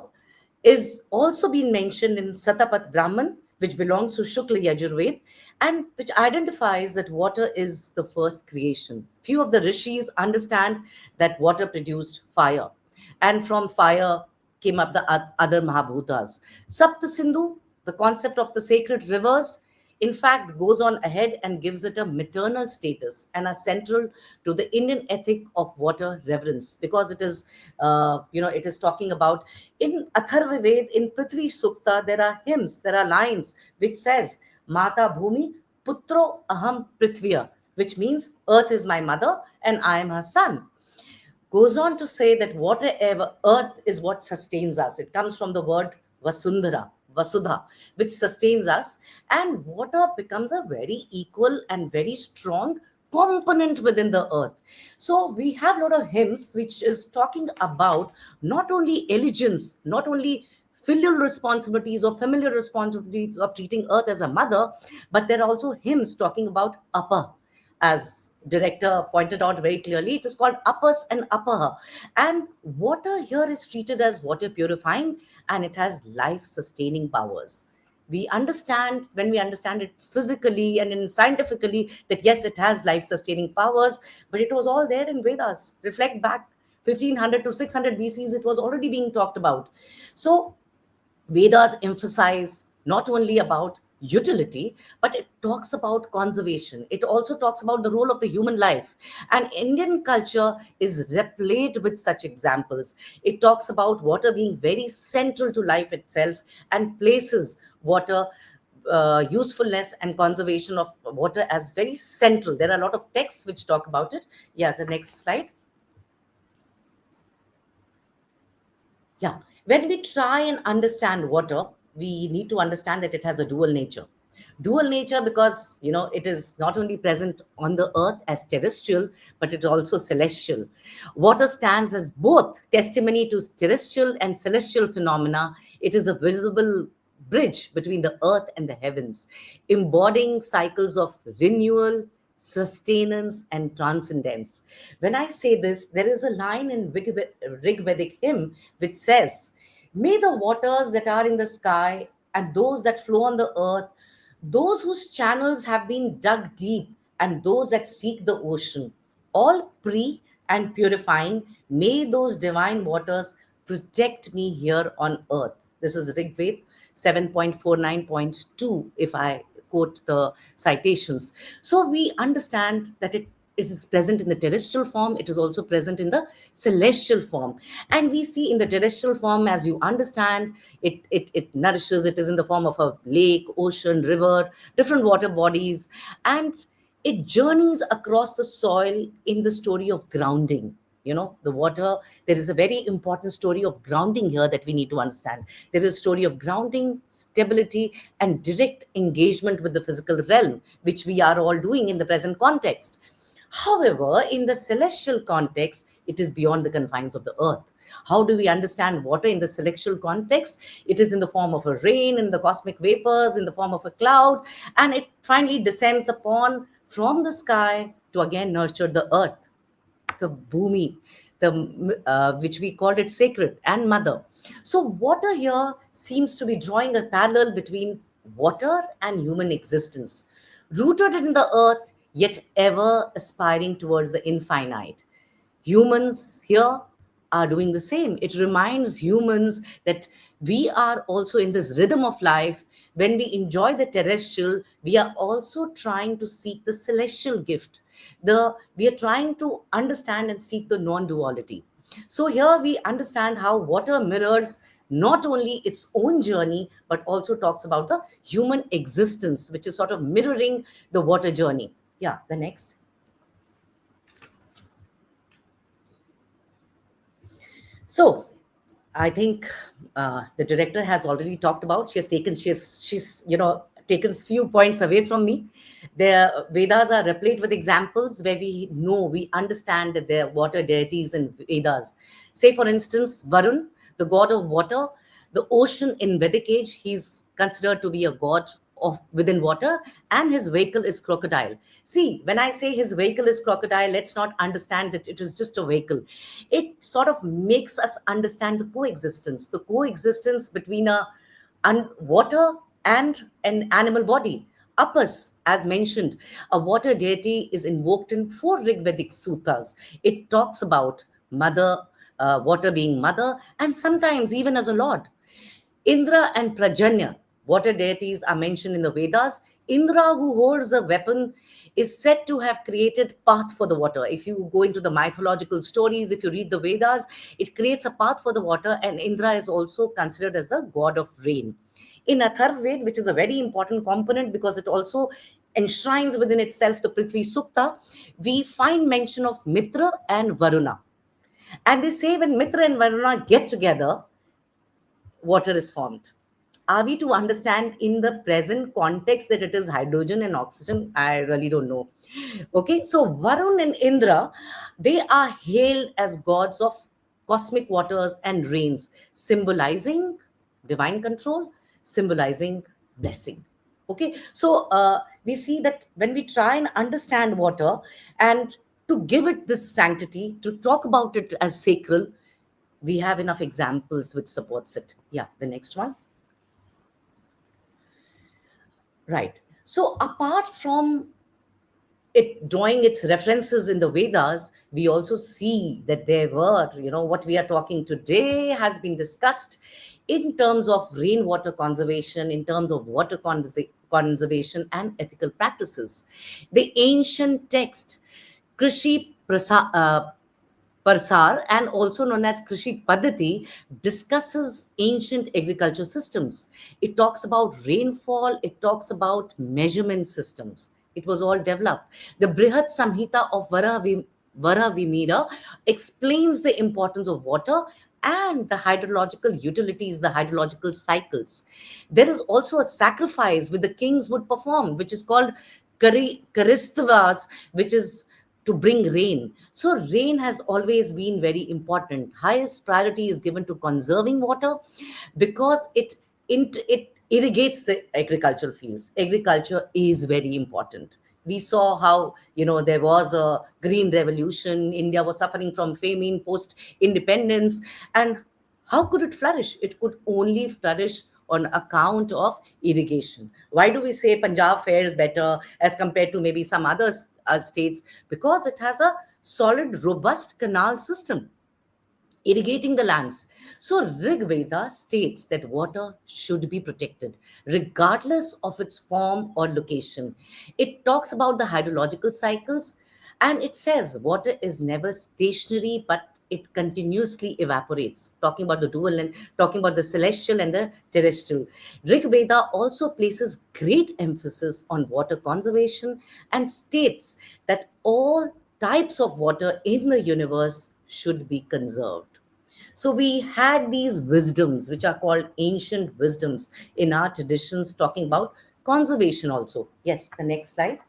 is also being mentioned in Satapat Brahman, which belongs to Shukla Yajurved, and which identifies that water is the first creation. Few of the rishis understand that water produced fire, and from fire came up the other Mahabhutas. Sapta Sindhu, the concept of the sacred rivers, in fact goes on ahead and gives it a maternal status and are central to the Indian ethic of water reverence, because it is it is talking about, in Atharva Ved, in Prithvi Sukta, there are hymns, there are lines which says Mata Bhumi Putro Aham Prithviya, which means earth is my mother and I am her son. Goes on to say that whatever earth is what sustains us. It comes from the word Vasundhara, Vasudha, which sustains us, and water becomes a very equal and very strong component within the earth. So we have a lot of hymns which is talking about not only allegiance, not only filial responsibilities or familiar responsibilities of treating earth as a mother, but there are also hymns talking about upper, as director pointed out very clearly, it is called uppers and upper. And water here is treated as water purifying, and it has life sustaining powers. We understand, when we understand it physically and in scientifically, that yes, it has life sustaining powers, but it was all there in Vedas. Reflect back 1500 to 600 BCs, it was already being talked about. So Vedas emphasize not only about utility, but it talks about conservation. It also talks about the role of the human life. And Indian culture is replete with such examples. It talks about water being very central to life itself and places water usefulness and conservation of water as very central. There are a lot of texts which talk about it. Yeah, the next slide. Yeah, when we try and understand water, we need to understand that it has a dual nature. Dual nature because, it is not only present on the earth as terrestrial, but it is also celestial. Water stands as both testimony to terrestrial and celestial phenomena. It is a visible bridge between the earth and the heavens, embodying cycles of renewal, sustenance, and transcendence. When I say this, there is a line in Rigvedic hymn which says, may the waters that are in the sky and those that flow on the earth, those whose channels have been dug deep, and those that seek the ocean, all pre and purifying, may those divine waters protect me here on earth. This is Rigved 7.49.2, if I quote the citations. So we understand that it is present in the terrestrial form, it is also present in the celestial form. And we see in the terrestrial form, as you understand, it nourishes, it is in the form of a lake, ocean, river, different water bodies, and it journeys across the soil in the story of grounding. The water, there is a very important story of grounding here that we need to understand. There is a story of grounding, stability, and direct engagement with the physical realm, which we are all doing in the present context. However, in the celestial context, it is beyond the confines of the earth. How do we understand water in the celestial context? It is in the form of a rain, in the cosmic vapors, in the form of a cloud, and it finally descends upon from the sky to again nurture the earth, the bhumi, which we called it sacred and mother. So water here seems to be drawing a parallel between water and human existence. rooted in the earth, yet ever aspiring towards the infinite. Humans here are doing the same. It reminds humans that we are also in this rhythm of life. When we enjoy the terrestrial, we are also trying to seek the celestial gift. We are trying to understand and seek the non-duality. So here we understand how water mirrors not only its own journey, but also talks about the human existence, which is sort of mirroring the water journey. Yeah, the next. So I think the director has already talked about. She's taken few points away from me. The Vedas are replete with examples where we understand that there are water deities in Vedas. Say for instance, Varun, the god of water, the ocean in Vedic age, he's considered to be a god of within water, and his vehicle is crocodile. See, when I say his vehicle is crocodile, let's not understand that it is just a vehicle. It sort of makes us understand the coexistence between water and an animal body. Apus, as mentioned, a water deity is invoked in 4 Rigvedic suttas. It talks about mother, water being mother, and sometimes even as a lord. Indra and Prajanya, water deities, are mentioned in the Vedas. Indra, who holds a weapon, is said to have created path for the water. If you go into the mythological stories, if you read the Vedas, it creates a path for the water, and Indra is also considered as the god of rain. In Atharvaved, which is a very important component because it also enshrines within itself the Prithvi Sukta, we find mention of Mitra and Varuna. And they say when Mitra and Varuna get together, water is formed. Are we to understand in the present context that it is hydrogen and oxygen? I really don't know. Okay, so Varun and Indra, they are hailed as gods of cosmic waters and rains, symbolizing divine control, symbolizing blessing. Okay, so we see that when we try and understand water and to give it this sanctity, to talk about it as sacred, we have enough examples which supports it. Yeah, the next one. Right. So apart from it drawing its references in the Vedas, we also see that there were, what we are talking today has been discussed in terms of rainwater conservation, in terms of water conservation and ethical practices. The ancient text, Krishi Parsar, and also known as Krishi Paddhati, discusses ancient agriculture systems. It talks about rainfall, it talks about measurement systems. It was all developed. The Brihat Samhita of Varavimira explains the importance of water and the hydrological utilities, the hydrological cycles. There is also a sacrifice which the kings would perform, which is called Karistvas, which is to bring rain. So rain has always been very important. Highest priority is given to conserving water because it irrigates the agricultural fields. Agriculture is very important. We saw how there was a green revolution. India was suffering from famine post independence, and how could it flourish? It could only flourish on account of irrigation. Why do we say Punjab fares better as compared to maybe some other states? Because it has a solid, robust canal system irrigating the lands. So Rig Veda states that water should be protected regardless of its form or location. It talks about the hydrological cycles, and it says water is never stationary but it continuously evaporates. Talking about the dual and talking about the celestial and the terrestrial. Rig Veda also places great emphasis on water conservation and states that all types of water in the universe should be conserved. So we had these wisdoms, which are called ancient wisdoms in our traditions, talking about conservation also. Yes, the next slide.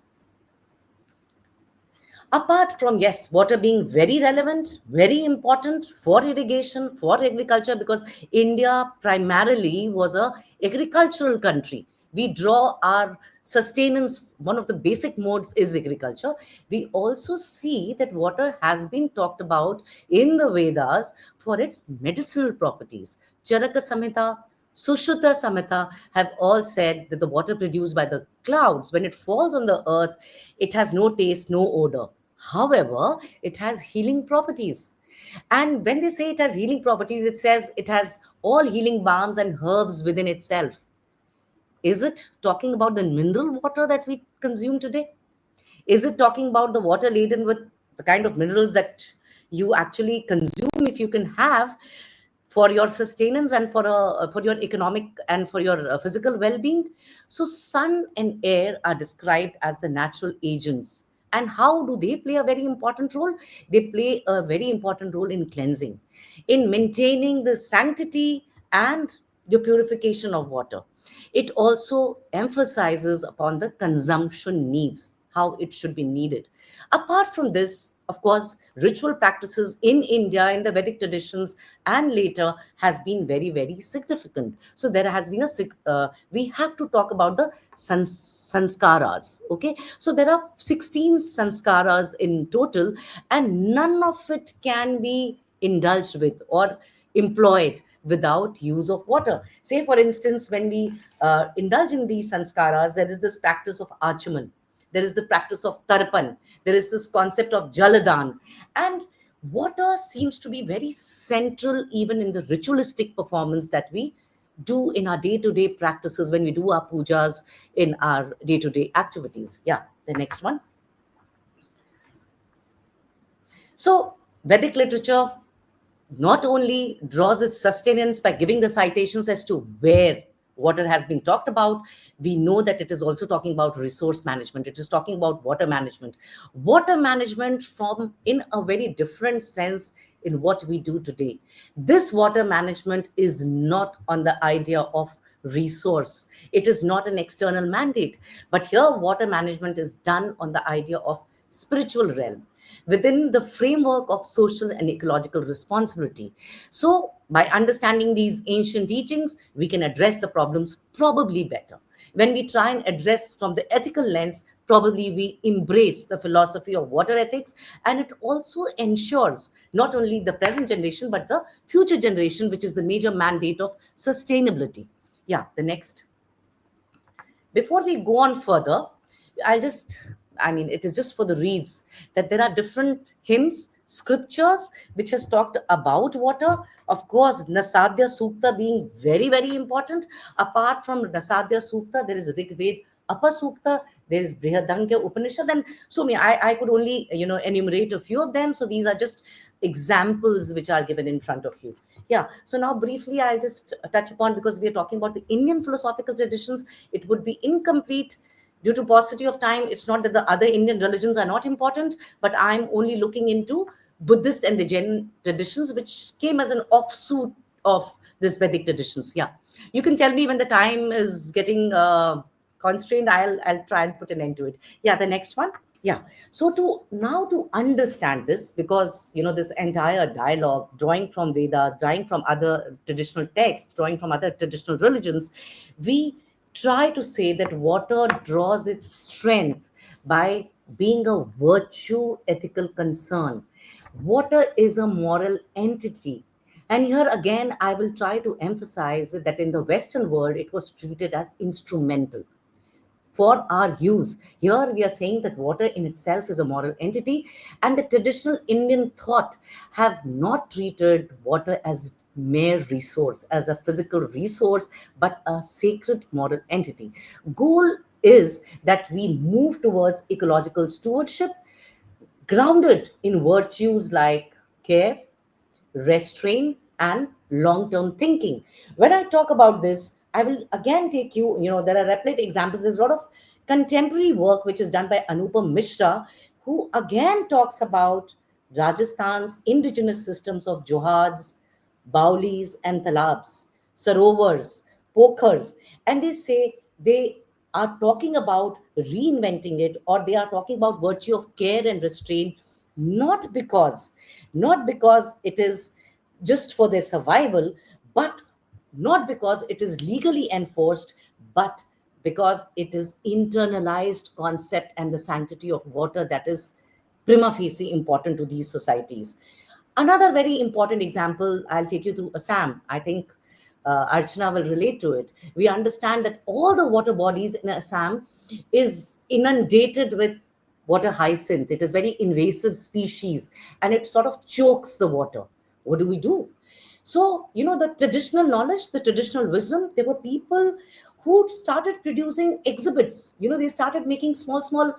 Apart from, yes, water being very relevant, very important for irrigation, for agriculture, because India primarily was a agricultural country. We draw our sustenance, one of the basic modes is agriculture. We also see that water has been talked about in the Vedas for its medicinal properties. Charaka Samhita, Sushruta, Samhita have all said that the water produced by the clouds, when it falls on the earth, it has no taste, no odor. However, it has healing properties. And when they say it has healing properties, it says it has all healing balms and herbs within itself. Is it talking about the mineral water that we consume today? Is it talking about the water laden with the kind of minerals that you actually consume if you can have for your sustenance and for your economic and for your physical well-being? So sun and air are described as the natural agents. And how do they play a very important role? They play a very important role in cleansing, in maintaining the sanctity and the purification of water. It also emphasizes upon the consumption needs, how it should be needed. Apart from this, of course, ritual practices in India, in the Vedic traditions, and later has been very, very significant. So there has been we have to talk about the sanskaras. Okay, so there are 16 sanskaras in total, and none of it can be indulged with or employed without use of water. Say, for instance, when we indulge in these sanskaras, there is this practice of achaman, there is the practice of tarpan, there is this concept of jaladan, and water seems to be very central even in the ritualistic performance that we do in our day-to-day practices when we do our pujas in our day-to-day activities. Yeah, the next one. So Vedic literature not only draws its sustenance by giving the citations as to where water has been talked about, we know that it is also talking about resource management. It is talking about water management from in a very different sense in what we do today. This water management is not on the idea of resource. It is not an external mandate, but here water management is done on the idea of spiritual realm within the framework of social and ecological responsibility. So, by understanding these ancient teachings, we can address the problems probably better. When we try and address from the ethical lens, probably we embrace the philosophy of water ethics, and it also ensures not only the present generation but the future generation, which is the major mandate of sustainability. Yeah, the next. Before we go on further, I'll just, I mean, it is just for the reads that there are different hymns, scriptures which has talked about water. Of course, Nasadya Sukta being very, very important. Apart from Nasadya Sukta, there is Rig Ved Upper Sukta, there is Brihadangya Upanishad, and so many. I could only, enumerate a few of them. So these are just examples which are given in front of you. Yeah. So now briefly, I'll just touch upon, because we are talking about the Indian philosophical traditions, it would be incomplete due to paucity of time. It's not that the other Indian religions are not important, but I'm only looking into Buddhist and the Jain traditions, which came as an offshoot of this Vedic traditions. Yeah, you can tell me when the time is getting constrained. I'll try and put an end to it. Yeah, the next one. Yeah. So to understand this, because this entire dialogue, drawing from Vedas, drawing from other traditional texts, drawing from other traditional religions, we try to say that water draws its strength by being a virtue ethical concern. Water is a moral entity. And here again, I will try to emphasize that in the Western world, it was treated as instrumental for our use. Here we are saying that water in itself is a moral entity, and the traditional Indian thought have not treated water as mere resource, as a physical resource, but a sacred moral entity. Goal is that we move towards ecological stewardship grounded in virtues like care, restraint, and long-term thinking. When I talk about this, I will again take you, there are replete examples. There's a lot of contemporary work which is done by Anupam Mishra, who again talks about Rajasthan's indigenous systems of johads, baulis, and talabs, sarovars, pokhars, and they say they are talking about reinventing it, or they are talking about virtue of care and restraint, not because it is just for their survival, but not because it is legally enforced, but because it is internalized concept and the sanctity of water that is prima facie important to these societies. Another very important example, I'll take you to Assam. I think Archana will relate to it. We understand that all the water bodies in Assam is inundated with water hyacinth. It is very invasive species and it sort of chokes the water. What do we do? So, the traditional knowledge, the traditional wisdom, there were people who started producing exhibits. They started making small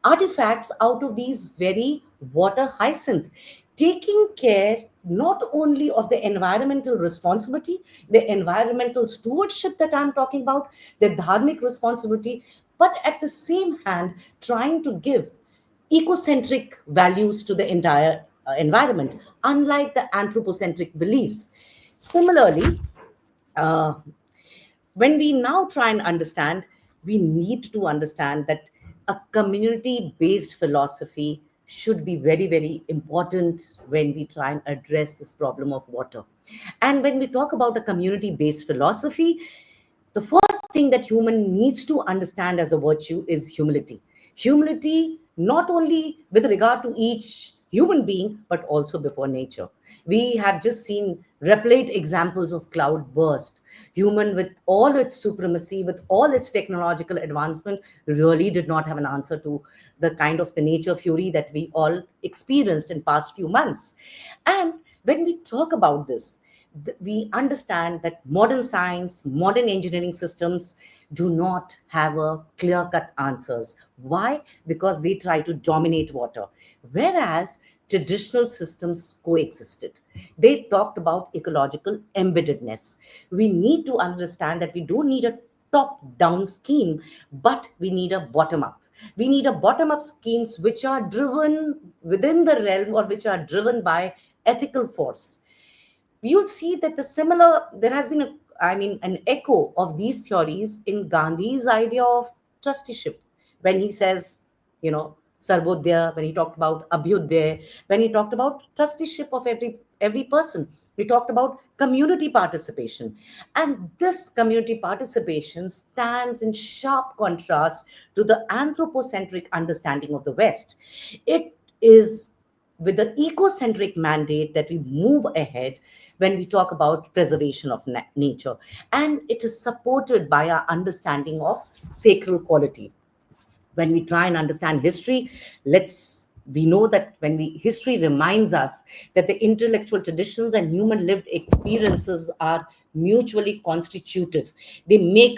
artifacts out of these very water hyacinth, taking care not only of the environmental responsibility, the environmental stewardship that I'm talking about, the dharmic responsibility, but at the same hand, trying to give ecocentric values to the entire environment, unlike the anthropocentric beliefs. Similarly, uh, when we now try and understand, we need to understand that a community based philosophy should be very, very important when we try and address this problem of water. And when we talk about a community based philosophy, the first thing that human needs to understand as a virtue is humility. Humility not only with regard to each human being but also before nature. We have just seen replete examples of cloud burst. Human, with all its supremacy, with all its technological advancement, really did not have an answer to the kind of the nature fury that we all experienced in past few months. And when we talk about this, we understand that modern science, modern engineering systems do not have a clear cut answers. Why? Because they try to dominate water. Whereas traditional systems coexisted. They talked about ecological embeddedness. We need to understand that we don't need a top down scheme, but we need a bottom up. We need a bottom up schemes which are driven within the realm or which are driven by ethical force. You'll see that there has been an echo of these theories in Gandhi's idea of trusteeship, when he says, Sarvodaya, when he talked about Abhyudaya, when he talked about trusteeship of every person. We talked about community participation. And this community participation stands in sharp contrast to the anthropocentric understanding of the West. It is with the ecocentric mandate that we move ahead when we talk about preservation of nature. And it is supported by our understanding of sacral quality. When we try and understand history, we know that history reminds us that the intellectual traditions and human lived experiences are mutually constitutive. It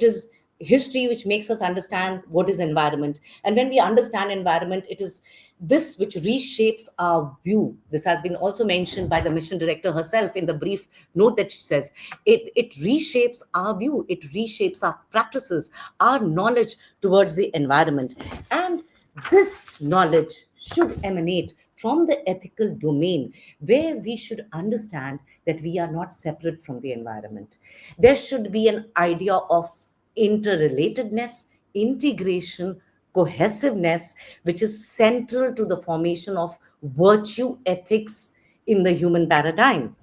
is history which makes us understand what is environment. And when we understand environment, it is this which reshapes our view. This has been also mentioned by the mission director herself in the brief note that she says. It reshapes our view, it reshapes our practices, our knowledge towards the environment. And this knowledge should emanate from the ethical domain, where we should understand that we are not separate from the environment. There should be an idea of interrelatedness, integration, cohesiveness, which is central to the formation of virtue ethics in the human paradigm.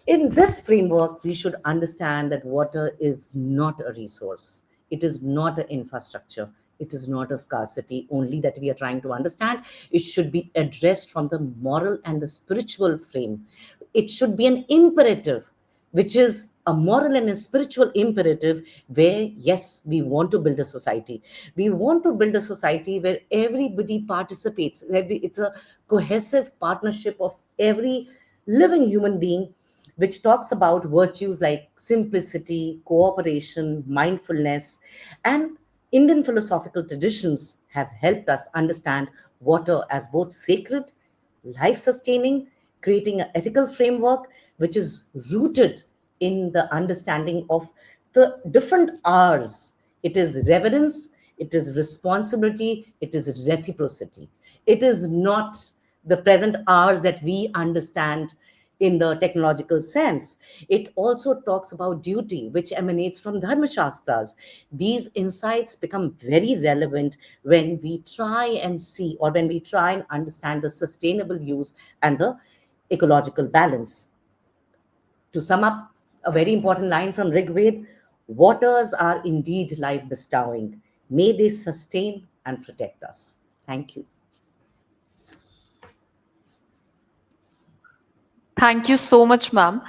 In this framework, we should understand that water is not a resource, it is not an infrastructure, it is not a scarcity only that we are trying to understand. It should be addressed from the moral and the spiritual frame. It should be an imperative, which is a moral and a spiritual imperative, where, yes, we want to build a society. We want to build a society where everybody participates. It's a cohesive partnership of every living human being, which talks about virtues like simplicity, cooperation, mindfulness. And Indian philosophical traditions have helped us understand water as both sacred, life sustaining, creating an ethical framework which is rooted in the understanding of the different R's. It is reverence, it is responsibility, it is reciprocity. It is not the present R's that we understand in the technological sense. It also talks about duty, which emanates from Dharma Shastras. These insights become very relevant when we try and see, or when we try and understand the sustainable use and the ecological balance. To sum up, a very important line from Rig Veda: waters are indeed life bestowing. May they sustain and protect us. Thank you. Thank you so much, ma'am.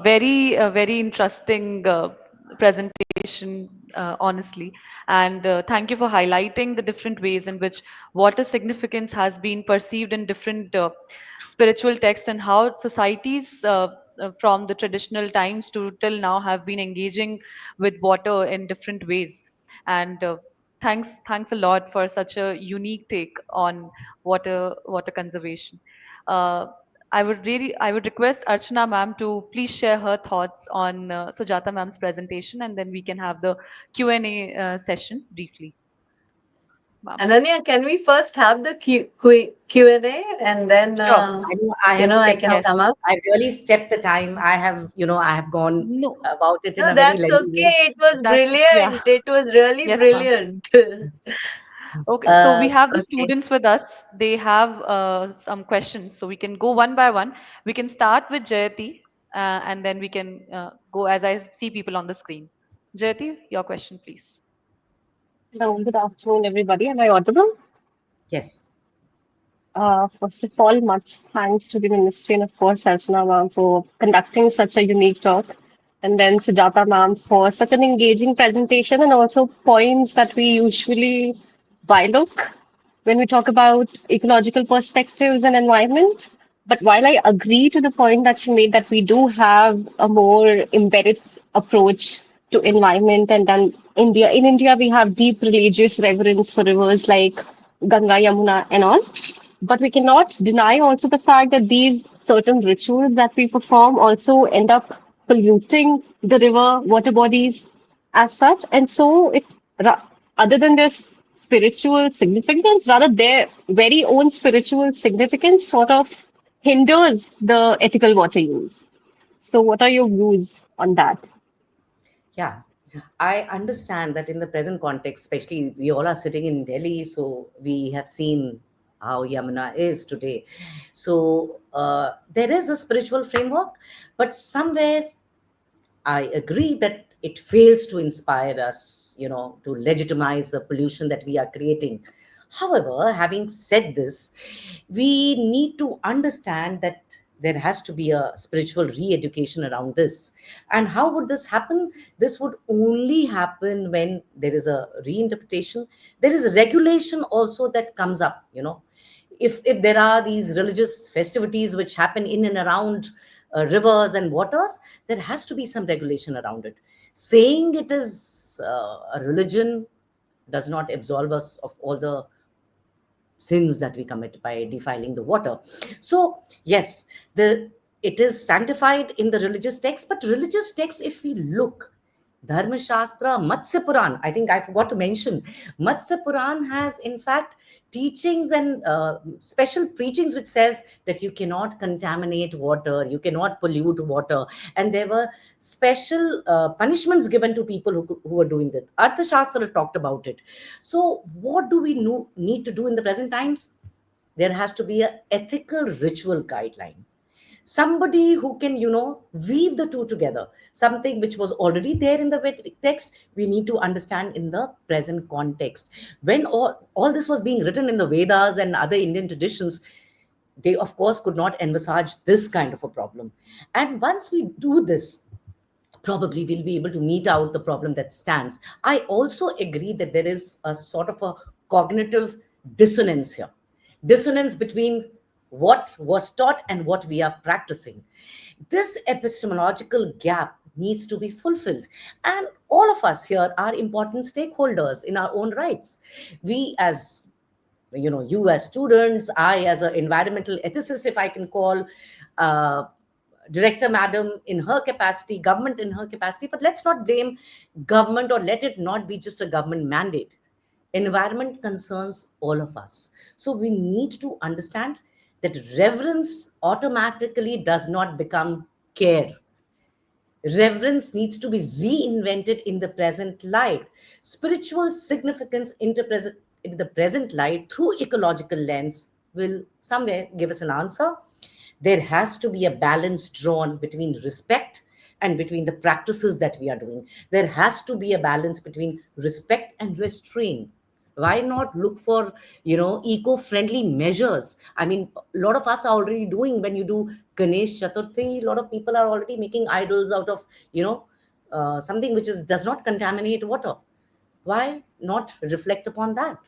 Very interesting presentation, honestly. And thank you for highlighting the different ways in which water significance has been perceived in different spiritual texts, and how societies from the traditional times to till now have been engaging with water in different ways. And thanks a lot for such a unique take on water conservation. Uh, I would request Archana ma'am to please share her thoughts on Sujata ma'am's presentation, and then we can have the Q&A session briefly. Ma'am. Ananya, can we first have the Q&A and then, Sure. I know I have I stepped can out. Yes. sum up? I really stepped the time. I have gone No, about it in No, a very that's lengthy way. okay. It was yeah. brilliant. It was really Yes, ma'am. brilliant. Okay, so we have the Okay. students with us. They have some questions, so we can go one by one. We can start with Jayati, and then we can go as I see people on the screen. Jayati, your question, please. Hello, good afternoon, everybody. Am I audible? Yes. First of all, much thanks to the Ministry and, of course, Archana ma'am for conducting such a unique talk. And then Sujata ma'am for such an engaging presentation and also points that we usually bylook when we talk about ecological perspectives and environment. But while I agree to the point that she made that we do have a more embedded approach to environment, and then in India we have deep religious reverence for rivers like Ganga, Yamuna, and all. But we cannot deny also the fact that these certain rituals that we perform also end up polluting the river water bodies as such. And so other than their spiritual significance, rather their very own spiritual significance sort of hinders the ethical water use. So what are your views on that? Yeah. I understand that in the present context, especially we all are sitting in Delhi, so we have seen how Yamuna is today. So there is a spiritual framework, but somewhere I agree that it fails to inspire us, to legitimize the pollution that we are creating. However, having said this, we need to understand that there has to be a spiritual re education around this. And how would this happen? This would only happen when there is a reinterpretation. There is a regulation also that comes up, if there are these religious festivities which happen in and around rivers and waters, there has to be some regulation around it. Saying it is a religion does not absolve us of all the sins that we commit by defiling the water. So yes, the it is sanctified in the religious text, but religious text, if we look, Dharma Shastra, Matsya Puran, I think I forgot to mention, Matsya Puran has in fact teachings and special preachings which says that you cannot contaminate water, you cannot pollute water, and there were special punishments given to people who were doing that. Artha Shastra talked about it. So what do we need to do in the present times? There has to be an ethical ritual guideline, somebody who can weave the two together, something which was already there in the Vedic text. We need to understand in the present context. When all this was being written in the Vedas and other Indian traditions, they of course could not envisage this kind of a problem. And once we do this, probably we'll be able to meet out the problem that stands. I also agree that there is a sort of a cognitive dissonance here, dissonance between what was taught and what we are practicing. This epistemological gap needs to be fulfilled, and all of us here are important stakeholders in our own rights. We as you as students, I as an environmental ethicist, if I can call uh, director madam in her capacity, government in her capacity, but let's not blame government or let it not be just a government mandate. Environment concerns all of us. So we need to understand that reverence automatically does not become care. Reverence needs to be reinvented in the present light. Spiritual significance in the present light through ecological lens will somewhere give us an answer. There has to be a balance drawn between respect and between the practices that we are doing. There has to be a balance between respect and restraint. Why not look for, eco-friendly measures? I mean, a lot of us are already doing. When you do Ganesh Chaturthi, a lot of people are already making idols out of, something which does not contaminate water. Why not reflect upon that?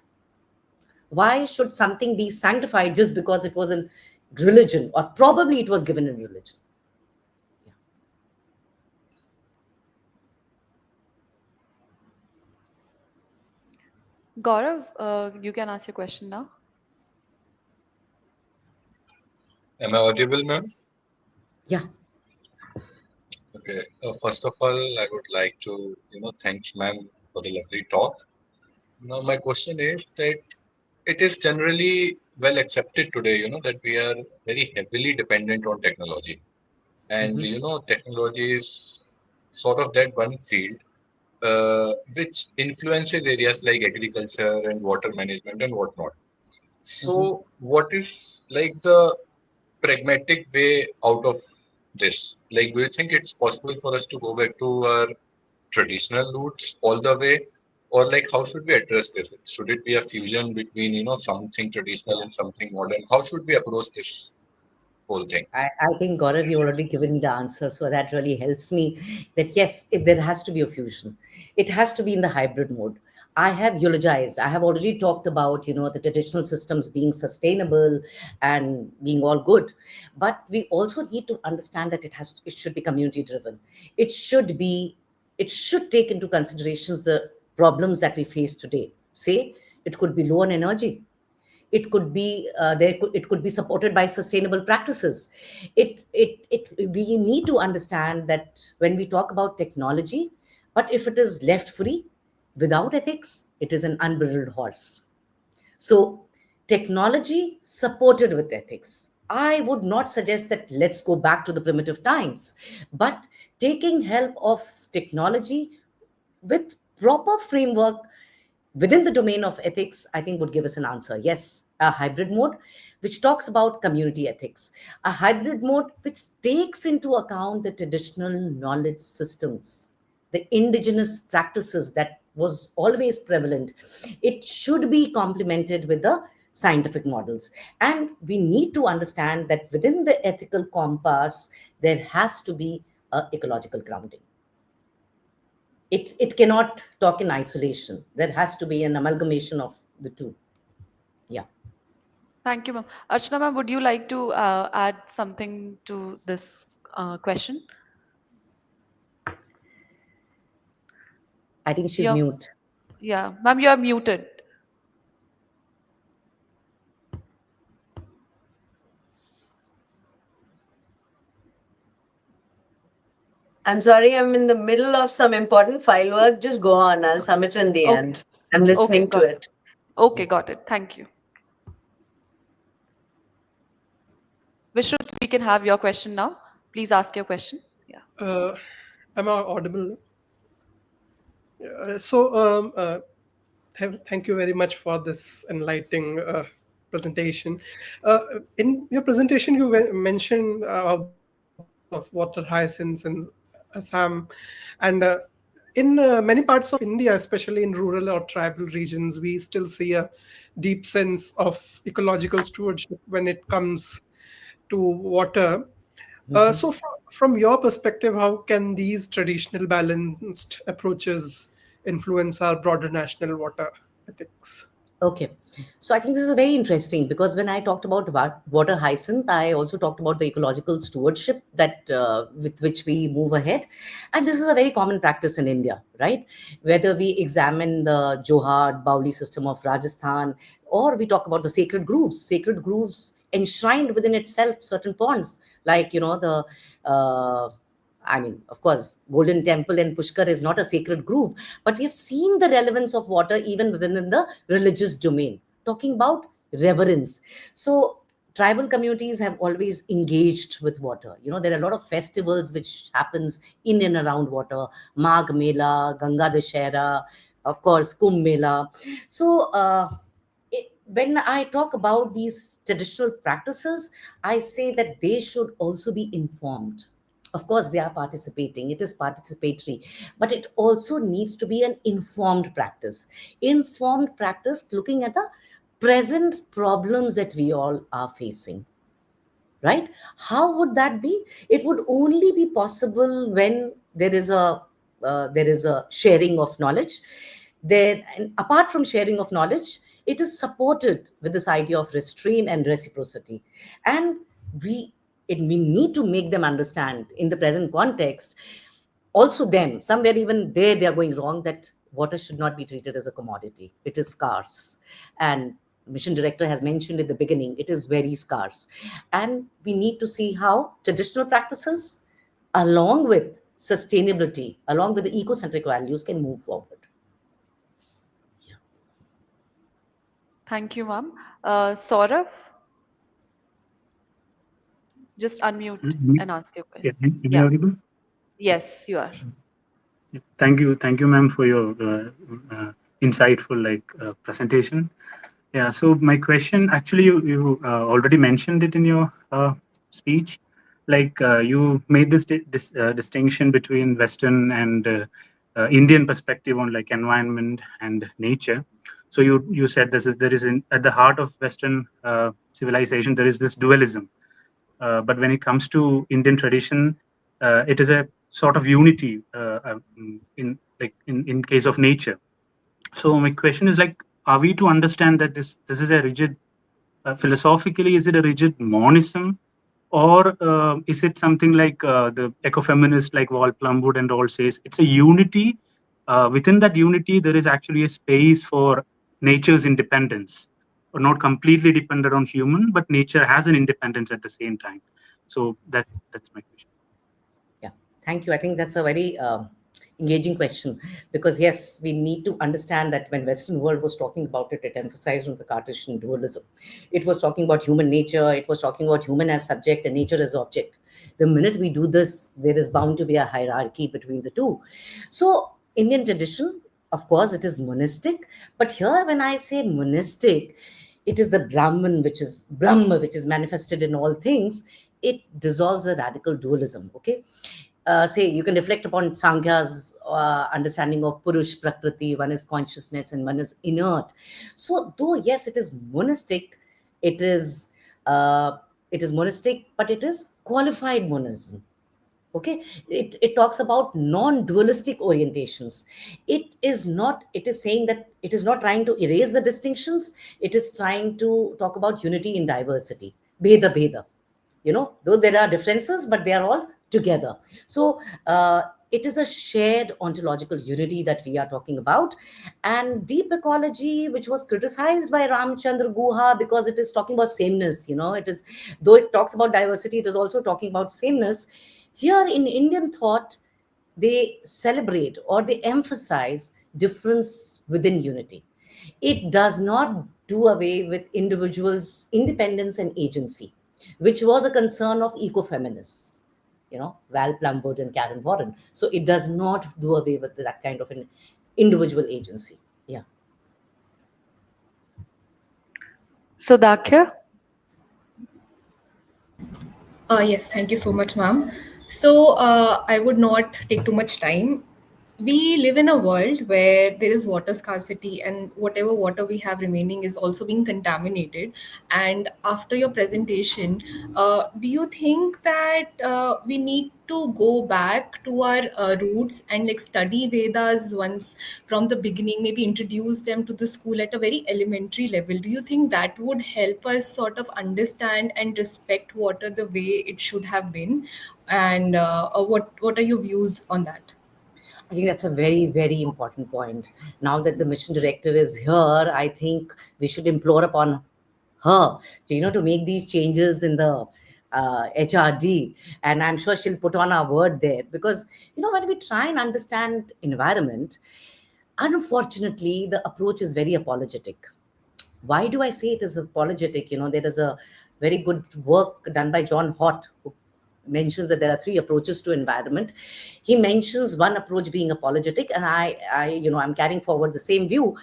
Why should something be sanctified just because it was in religion, or probably it was given in religion? Gaurav, you can ask your question now. Am I audible, ma'am? Yeah. Okay. First of all, I would like to, thanks, ma'am, for the lovely talk. Now, my question is that it is generally well accepted today, that we are very heavily dependent on technology. And, Mhm. technology is sort of that one field which influences areas like agriculture and water management and whatnot. Mhm. So, what is like the pragmatic way out of this? Like, do you think it's possible for us to go back to our traditional roots all the way? Or like, how should we address this? Should it be a fusion between, something traditional and something modern? How should we approach this whole thing? I think, Gaurav, you already given me the answer, so that really helps me. That yes, there has to be a fusion. It has to be in the hybrid mode. I have eulogized. I have already talked about, the traditional systems being sustainable and being all good, but we also need to understand that it should be community driven. It should be. It should take into considerations the problems that we face today. Say it could be low on energy. It could be it could be supported by sustainable practices. We need to understand that when we talk about technology, but if it is left free without ethics, it is an unbridled horse. So technology supported with ethics, I would not suggest that let's go back to the primitive times, but taking help of technology with proper framework within the domain of ethics, I think would give us an answer. Yes, a hybrid mode which talks about community ethics, a hybrid mode which takes into account the traditional knowledge systems, the indigenous practices that was always prevalent. It should be complemented with the scientific models. And we need to understand that within the ethical compass, there has to be a ecological grounding. It cannot talk in isolation. There has to be an amalgamation of the two. Yeah. Thank you, ma'am. Archana, ma'am, would you like to add something to this question? I think she's Yeah, mute. yeah, ma'am, you are muted. I'm sorry, I'm in the middle of some important file work. Just go on. I'll submit in the Okay, end. I'm okay, listening to got it. it. Okay, got it. Thank you. Vishnu, we can have your question now. Please ask your question. Yeah. Am I audible? So, thank you very much for this enlightening presentation. In your presentation, you mentioned about of water hyacinths in Assam, and in many parts of India, especially in rural or tribal regions, we still see a deep sense of ecological stewardship when it comes to water. So, from your perspective, how can these traditional balanced approaches influence our broader national water ethics? Okay. So I think this is very interesting because when I talked about water hyacinth, I also talked about the ecological stewardship that with which we move ahead. And this is a very common practice in India, right? Whether we examine the Johad, Bauli system of Rajasthan, or we talk about the sacred grooves enshrined within itself certain ponds, like, uh, I mean, of course, Golden Temple and Pushkar is not a sacred groove, but we have seen the relevance of water even within the religious domain, talking about reverence. So, tribal communities have always engaged with water. There are a lot of festivals which happens in and around water, Magh Mela, Ganga Dashera, of course, Kumbh Mela. So, when I talk about these traditional practices, I say that they should also be informed. Of course, they are participating, it is participatory, but it also needs to be an informed practice. Informed practice looking at the present problems that we all are facing, right? How would that be? It would only be possible when there is a sharing of knowledge. Then, and apart from sharing of knowledge, it is supported with this idea of restraint and reciprocity. And we we need to make them understand in the present context, also them somewhere, even there they are going wrong, that water should not be treated as a commodity. It is scarce, and mission director has mentioned in the beginning, it is very scarce. And we need to see how traditional practices along with sustainability, along with the ecocentric values, can move forward. Thank you, ma'am. Saurav, just unmute and ask your question. Yeah, am I Yeah. audible? Yes, you are. Thank you, ma'am, for your insightful presentation. Yeah, so my question, actually, you already mentioned it in your speech. You made this distinction between Western and Indian perspective on like environment and nature. So you said at the heart of Western civilization there is this dualism. But when it comes to Indian tradition, it is a sort of unity in case of nature. So my question is like, are we to understand that this is a rigid philosophically? Is it a rigid monism, or is it something like the ecofeminist like Wal Plumwood and all says? It's a unity. Within that unity, there is actually a space for nature's independence, or not completely dependent on human, but nature has an independence at the same time. So that's my question. Yeah, thank you. I think that's a very engaging question, because yes, we need to understand that when Western world was talking about it, it emphasized on the Cartesian dualism. It was talking about human nature. It was talking about human as subject and nature as object. The minute we do this, there is bound to be a hierarchy between the two. So Indian tradition, of course, it is monistic. But here, when I say monistic, it is the Brahman, which is Brahma, which is manifested in all things. It dissolves the radical dualism. Okay, say you can reflect upon Sankhya's understanding of Purush Prakriti. One is consciousness and one is inert. So though yes, it is monistic, it is uh, it is monistic, but it is qualified monism. Okay, it talks about non-dualistic orientations. It is saying that it is not trying to erase the distinctions. It is trying to talk about unity in diversity, bheda bheda, though there are differences, but they are all together. So it is a shared ontological unity that we are talking about. And deep ecology, which was criticized by Ramchandra Guha because it is talking about sameness, it is, though it talks about diversity, it is also talking about sameness. Here in Indian thought, they celebrate or they emphasize difference within unity. It does not do away with individuals' independence and agency, which was a concern of ecofeminists, Val Plumwood and Karen Warren. So it does not do away with that kind of an individual agency. Yeah. So, Dakhya? Yes, thank you so much, ma'am. So, I would not take too much time. We live in a world where there is water scarcity, and whatever water we have remaining is also being contaminated. And after your presentation, do you think that we need to go back to our roots and like study Vedas once from the beginning, maybe introduce them to the school at a very elementary level? Do you think that would help us sort of understand and respect water the way it should have been? And what are your views on that? I think that's a very, very important point. Now that the mission director is here, I think we should implore upon her to make these changes in the HRD. And I'm sure she'll put on our word there, because, when we try and understand environment, unfortunately, the approach is very apologetic. Why do I say it is apologetic? There is a very good work done by John Hott, who mentions that there are three approaches to environment. He mentions one approach being apologetic, and I'm carrying forward the same view.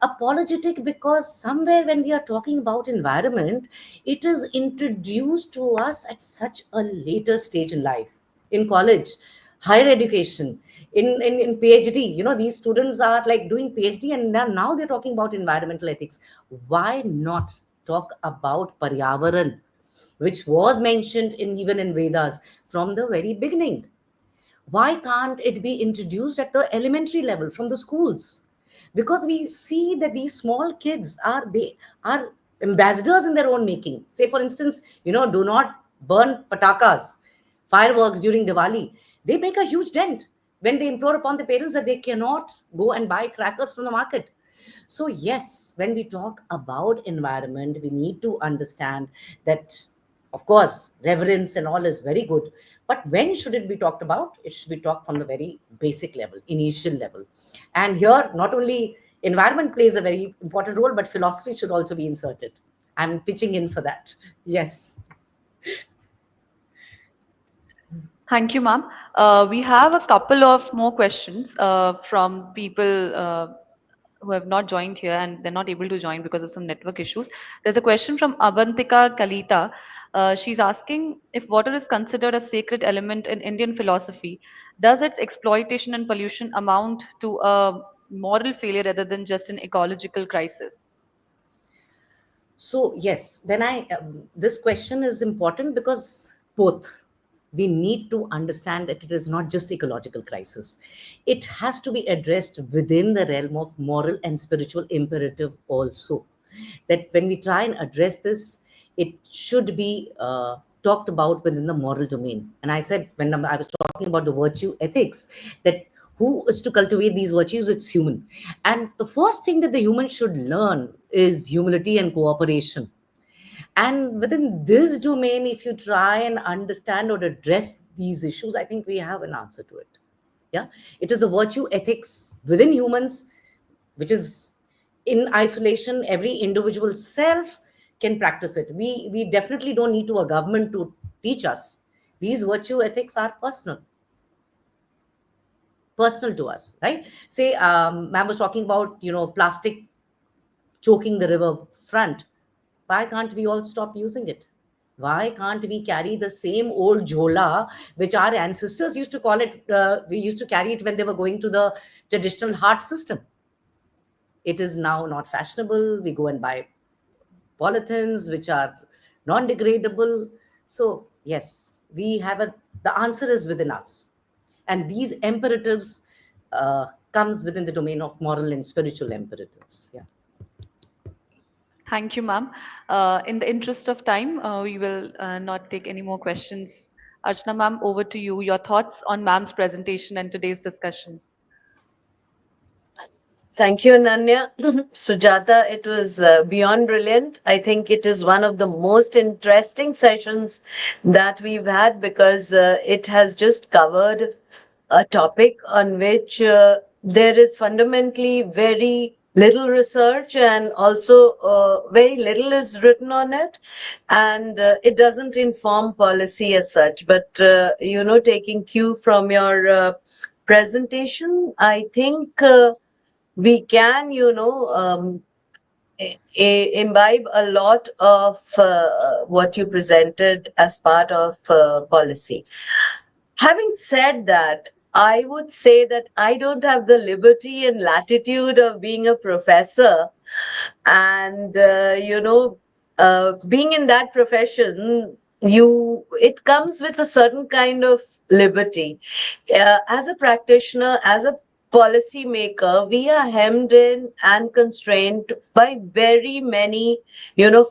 Apologetic because somewhere when we are talking about environment, it is introduced to us at such a later stage in life. in college, higher education, in PhD. These students are like doing PhD, and now they're talking about environmental ethics. Why not talk about Paryavaran, which was mentioned even in Vedas from the very beginning? Why can't it be introduced at the elementary level from the schools? Because we see that these small kids are ambassadors in their own making. Say, for instance, do not burn patakas, fireworks during Diwali. They make a huge dent when they implore upon the parents that they cannot go and buy crackers from the market. So yes, when we talk about environment, we need to understand that, of course, reverence and all is very good. But when should it be talked about? It should be talked from the very basic level, initial level. And here, not only environment plays a very important role, but philosophy should also be inserted. I'm pitching in for that. Yes. Thank you, ma'am. We have a couple of more questions from people who have not joined here and they're not able to join because of some network issues. There's a question from Avantika Kalita. She's asking if water is considered a sacred element in Indian philosophy, does its exploitation and pollution amount to a moral failure rather than just an ecological crisis? So yes, when I this question is important because both we need to understand that it is not just ecological crisis. It has to be addressed within the realm of moral and spiritual imperative also. That when we try and address this, it should be talked about within the moral domain. And I said when I was talking about the virtue ethics, that who is to cultivate these virtues? It's human. And the first thing that the human should learn is humility and cooperation. And within this domain, if you try and understand or address these issues, I think we have an answer to it. Yeah, it is a virtue ethics within humans, which is in isolation. Every individual self can practice it. We definitely don't need to a government to teach us. These virtue ethics are personal to us, right? Say, ma'am was talking about plastic choking the river front. Why can't we all stop using it? Why can't we carry the same old jhola, which our ancestors used to call it? We used to carry it when they were going to the traditional heart system. It is now not fashionable. We go and buy polythene, which are non-degradable. So yes, we have the answer is within us, and these imperatives comes within the domain of moral and spiritual imperatives. Yeah. Thank you, ma'am. In the interest of time, we will not take any more questions. Archana, ma'am, over to you. Your thoughts on ma'am's presentation and today's discussions. Thank you, Ananya. Sujata, it was beyond brilliant. I think it is one of the most interesting sessions that we've had because it has just covered a topic on which there is fundamentally very little research and also very little is written on it, and it doesn't inform policy as such. But taking cue from your presentation, I think we can imbibe a lot of what you presented as part of policy. Having said that, I would say that I don't have the liberty and latitude of being a professor. And, being in that profession, it comes with a certain kind of liberty. As a practitioner, as a policy maker, we are hemmed in and constrained by very many,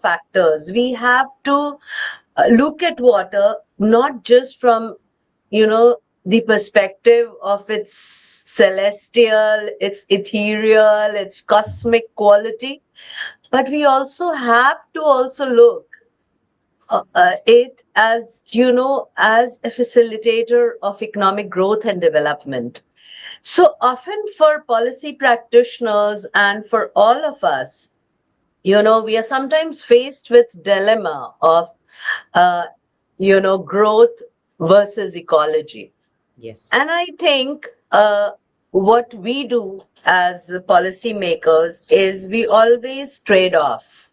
factors. We have to look at water not just from the perspective of its celestial, its ethereal, its cosmic quality, but we also have to also look it as as a facilitator of economic growth and development. So often for policy practitioners and for all of us, we are sometimes faced with dilemma of uh, growth versus ecology. Yes. And I think what we do as policymakers is we always trade off.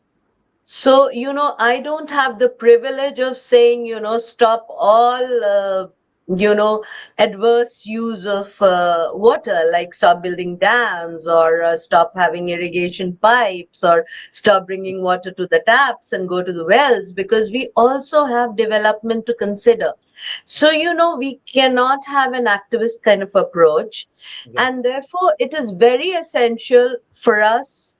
So, I don't have the privilege of saying, stop all adverse use of water, like stop building dams, or stop having irrigation pipes, or stop bringing water to the taps and go to the wells, because we also have development to consider. So, we cannot have an activist kind of approach. And therefore, it is very essential for us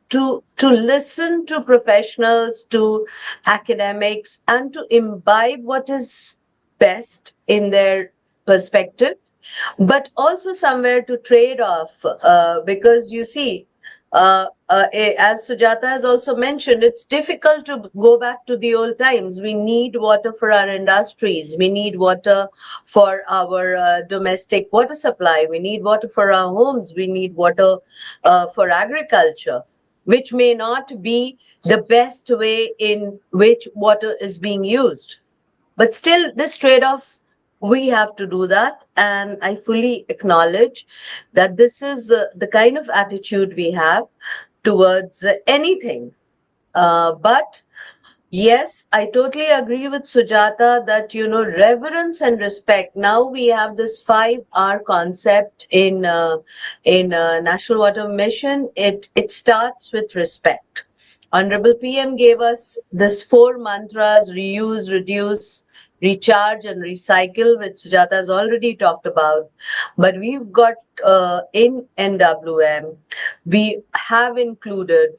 to listen to professionals, to academics, and to imbibe what is best in their perspective, but also somewhere to trade off, because you see, as Sujata has also mentioned, it's difficult to go back to the old times. We need water for our industries. We need water for our domestic water supply. We need water for our homes. We need water for agriculture, which may not be the best way in which water is being used. But still, this trade off, we have to do that. And I fully acknowledge that this is the kind of attitude we have towards anything. But yes, I totally agree with Sujata that, reverence and respect. Now we have this 5R concept in National Water Mission. It starts with respect. Honorable PM gave us this 4 mantras: reuse, reduce, recharge, and recycle, which Sujata has already talked about. But we've got in NWM, we have included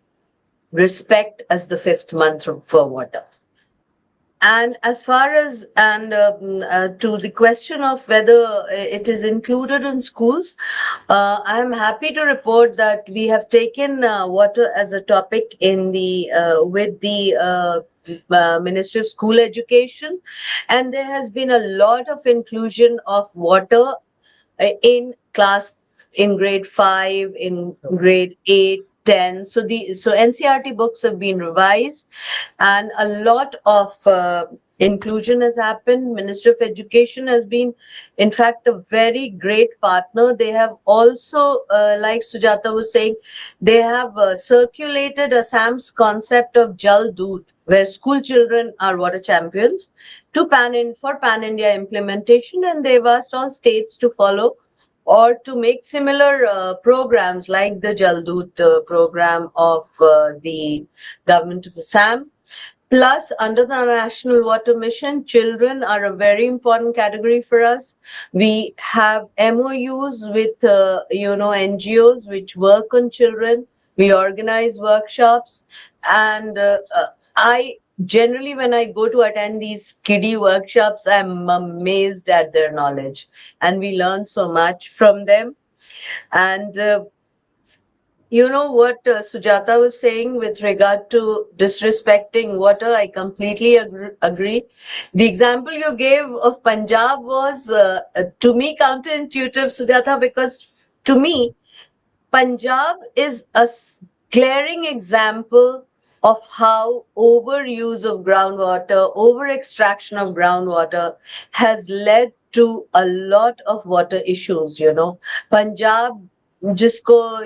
respect as the fifth mantra for water. And as far as to the question of whether it is included in schools, I am happy to report that we have taken water as a topic in the with the Ministry of School Education, and there has been a lot of inclusion of water in class, in grade 5, in grade 8, 10. So NCRT books have been revised, and a lot of inclusion has happened. Ministry of Education has been, in fact, a very great partner. They have also, like Sujata was saying, they have circulated Assam's concept of Jal Doot, where school children are water champions, to pan India implementation, and they've asked all states to follow or to make similar programs like the Jal Doot program of the government of Assam. Plus, under the National Water Mission, children are a very important category for us. We have MOUs with, NGOs which work on children. We organize workshops. And I generally, when I go to attend these kiddie workshops, I'm amazed at their knowledge. And we learn so much from them. And you know what Sujata was saying with regard to disrespecting water, I completely agree. The example you gave of Punjab was, to me, counterintuitive, Sujata, because to me, Punjab is a glaring example of how overuse of groundwater, over extraction of groundwater has led to a lot of water issues. Punjab, जिसको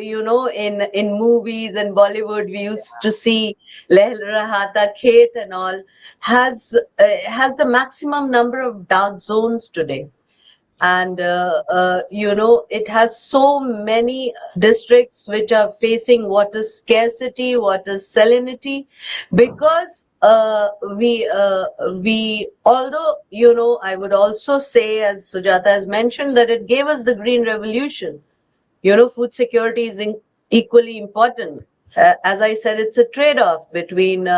in movies and Bollywood we used to see Leh Raha Tha Khet and all, has the maximum number of dark zones today. And it has so many districts which are facing water scarcity, water salinity, because we although I would also say, as Sujata has mentioned, that it gave us the green revolution. Food security is equally important. As I said, it's a trade-off between,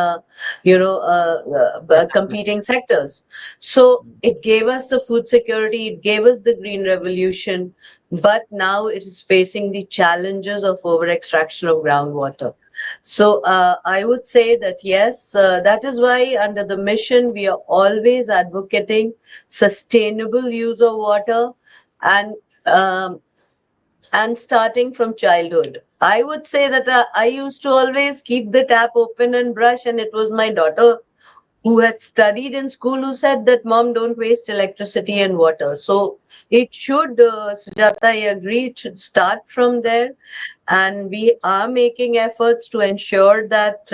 competing sectors. So it gave us the food security, it gave us the green revolution, but now it is facing the challenges of over-extraction of groundwater. So I would say that yes, that is why under the mission, we are always advocating sustainable use of water, and starting from childhood. I would say that I used to always keep the tap open and brush, and it was my daughter who had studied in school who said that, Mom, don't waste electricity and water. So it should, Sujata, I agree, it should start from there. And we are making efforts to ensure that,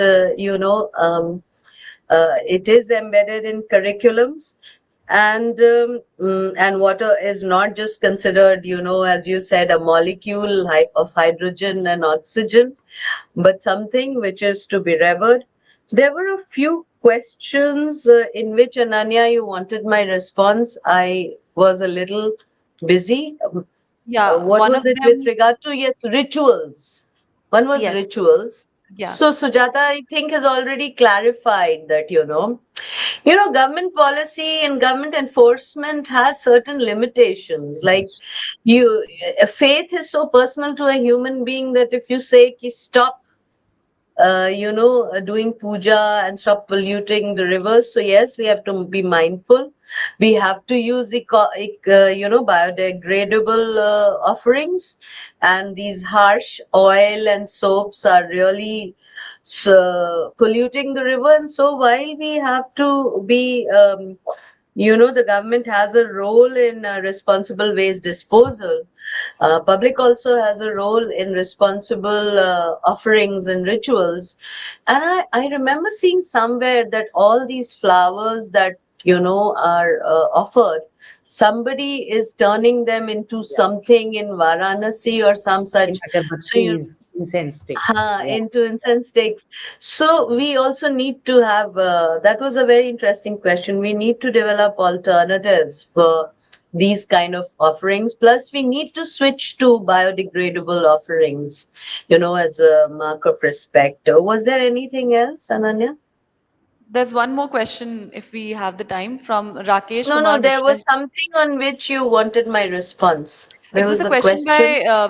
it is embedded in curriculums. And water is not just considered, as you said, a molecule of hydrogen and oxygen, but something which is to be revered. There were a few questions in which, Ananya, you wanted my response. I was a little busy. Yeah, What one was of it with them, regard to? Yes, rituals. One was yes, rituals. yeah. So Sujata, I think, has already clarified that, government policy and government enforcement has certain limitations. Like faith is so personal to a human being that if you say, "Ki stop doing puja and stop polluting the rivers." So yes, we have to be mindful. We have to use biodegradable offerings, and these harsh oil and soaps are really polluting the river. And so while we have to be the government has a role in responsible waste disposal. Public also has a role in responsible offerings and rituals. And I remember seeing somewhere that all these flowers that, are offered, somebody is turning them into Yeah. something in Varanasi or some such. Like So, agarbatti incense stick. Yeah. into incense sticks. So we also need to have, that was a very interesting question. We need to develop alternatives for these kind of offerings. Plus, we need to switch to biodegradable offerings, as a mark of respect. Was there anything else, Ananya? There's one more question, if we have the time, from Rakesh No, no, Kumar there Mishra. was something on which you wanted my response. It There was was a a question question. by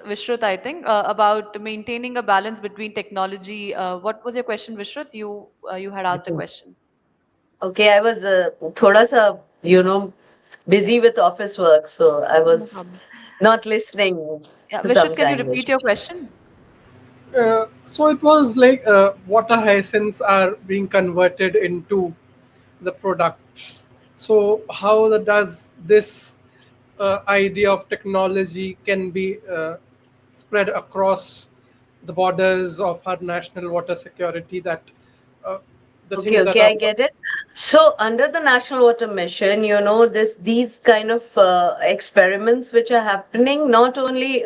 Vishrut, I think, about maintaining a balance between technology. What was your question, Vishrut? You had I asked a think question. Okay, I was thoda sa, busy with office work, so I No was problem. not listening Yeah, Vishrut, can you sometime. repeat your question? So it was like water hyacinths are being converted into the products. So how does this idea of technology can be spread across the borders of our national water security, that uh, the Okay, things that okay, are I get it. So under the National Water Mission, these kind of experiments which are happening, not only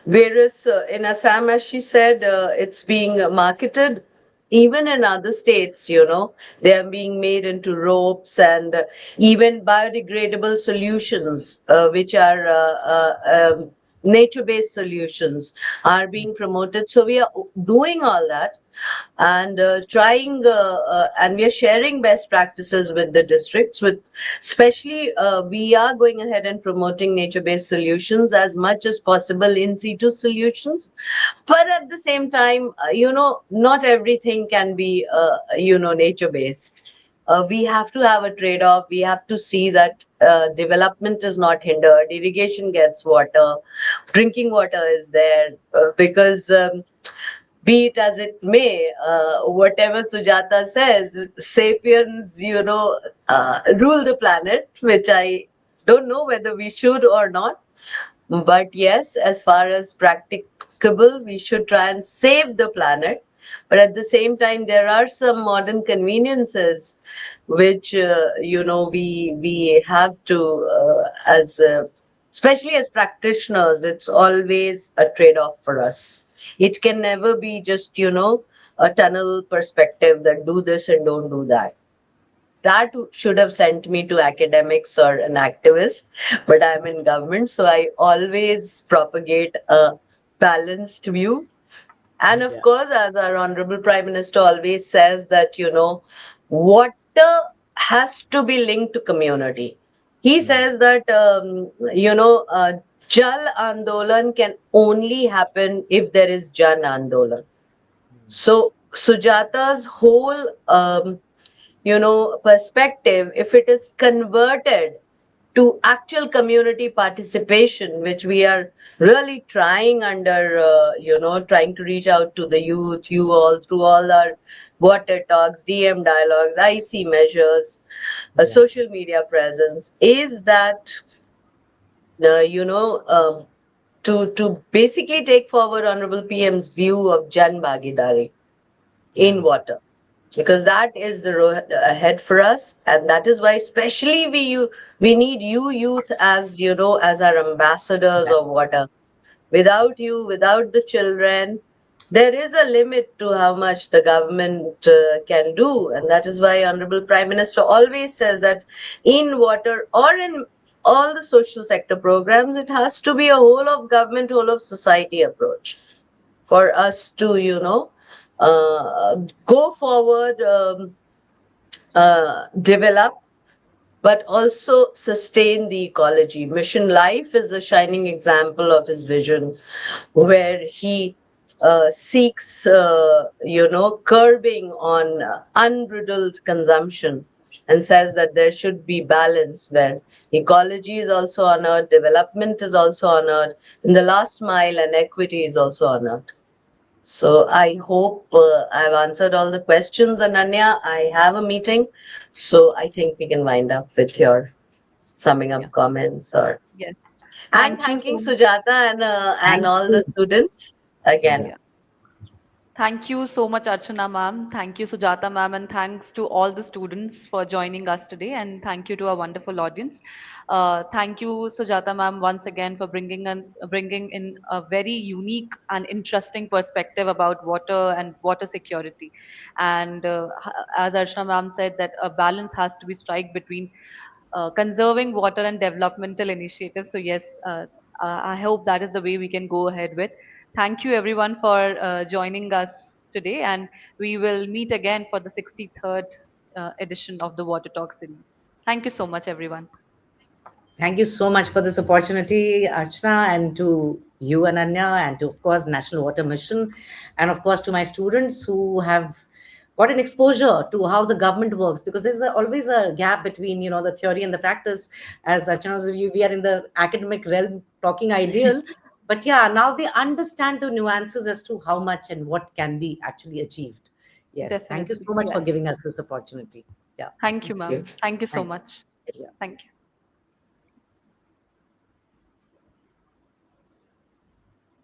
various in Assam, as she said, it's being marketed. Even in other states, they are being made into ropes, and even biodegradable solutions, which are nature-based solutions, are being promoted. So we are doing all that, and trying and we are sharing best practices with the districts, with especially we are going ahead and promoting nature based solutions as much as possible, in situ solutions. But at the same time, not everything can be nature based. We have to have a trade off. We have to see that development is not hindered, irrigation gets water, drinking water is there, because be it as it may, whatever Sujata says, sapiens, rule the planet, which I don't know whether we should or not. But yes, as far as practicable, we should try and save the planet. But at the same time, there are some modern conveniences which we have to, as especially as practitioners, it's always a trade-off for us. It can never be just a tunnel perspective that do this and don't do that. That should have sent me to academics or an activist, but I'm in government, so I always propagate a balanced view. And of yeah. course, as our Honorable Prime Minister always says, that, water has to be linked to community. He says that, Jal Andolan can only happen if there is Jan Andolan. So Sujata's whole, perspective, if it is converted to actual community participation, which we are really trying under, trying to reach out to the youth, you all, through all our water talks, DM dialogues, IC measures, a Yeah. social media presence, is that, uh, you know, um, to basically take forward Honorable PM's view of Jan Bhagidari Yeah. in water. because that is the road ahead for us, and that is why especially we need you youth, as you know, as our ambassadors of water. Without you, without the children, there is a limit to how much the government can do. And that is why Honorable Prime Minister always says that in water or in all the social sector programs, it has to be a whole of government, whole of society approach for us to, uh, go forward, develop, but also sustain the ecology. Mission Life is a shining example of his vision, where he seeks, curbing on unbridled consumption, and says that there should be balance where ecology is also honored, development is also honored, in the last mile, and equity is also honored. So I hope I've answered all the questions, Ananya. I have a meeting, so I think we can wind up with your summing up comments, or Yes. and Thank you thanking so much. Sujata and Thank all the you. students again. Yeah. Yeah. Thank you so much, Archana ma'am. Thank you, Sujata ma'am, and thanks to all the students for joining us today. And thank you to our wonderful audience. Thank you, Sujata ma'am, once again for bringing in a very unique and interesting perspective about water and water security. And as Archana ma'am said, that a balance has to be struck between conserving water and developmental initiatives. So yes, I hope that is the way we can go ahead with. Thank you everyone for joining us today, and we will meet again for the 63rd edition of the Water Talk series. Thank you so much, everyone. Thank you so much for this opportunity, Archana, and to you, Ananya, and to, of course, National Water Mission, and of course to my students who have got an exposure to how the government works, because there's always a gap between, the theory and the practice. As Archana was, we are in the academic realm talking ideal, but yeah, now they understand the nuances as to how much and what can be actually achieved. Yes, thank you Definitely. so much for Yes. giving us this opportunity. Yeah, Thank you, ma'am. Thank you so thank much. you. Yeah. Thank you.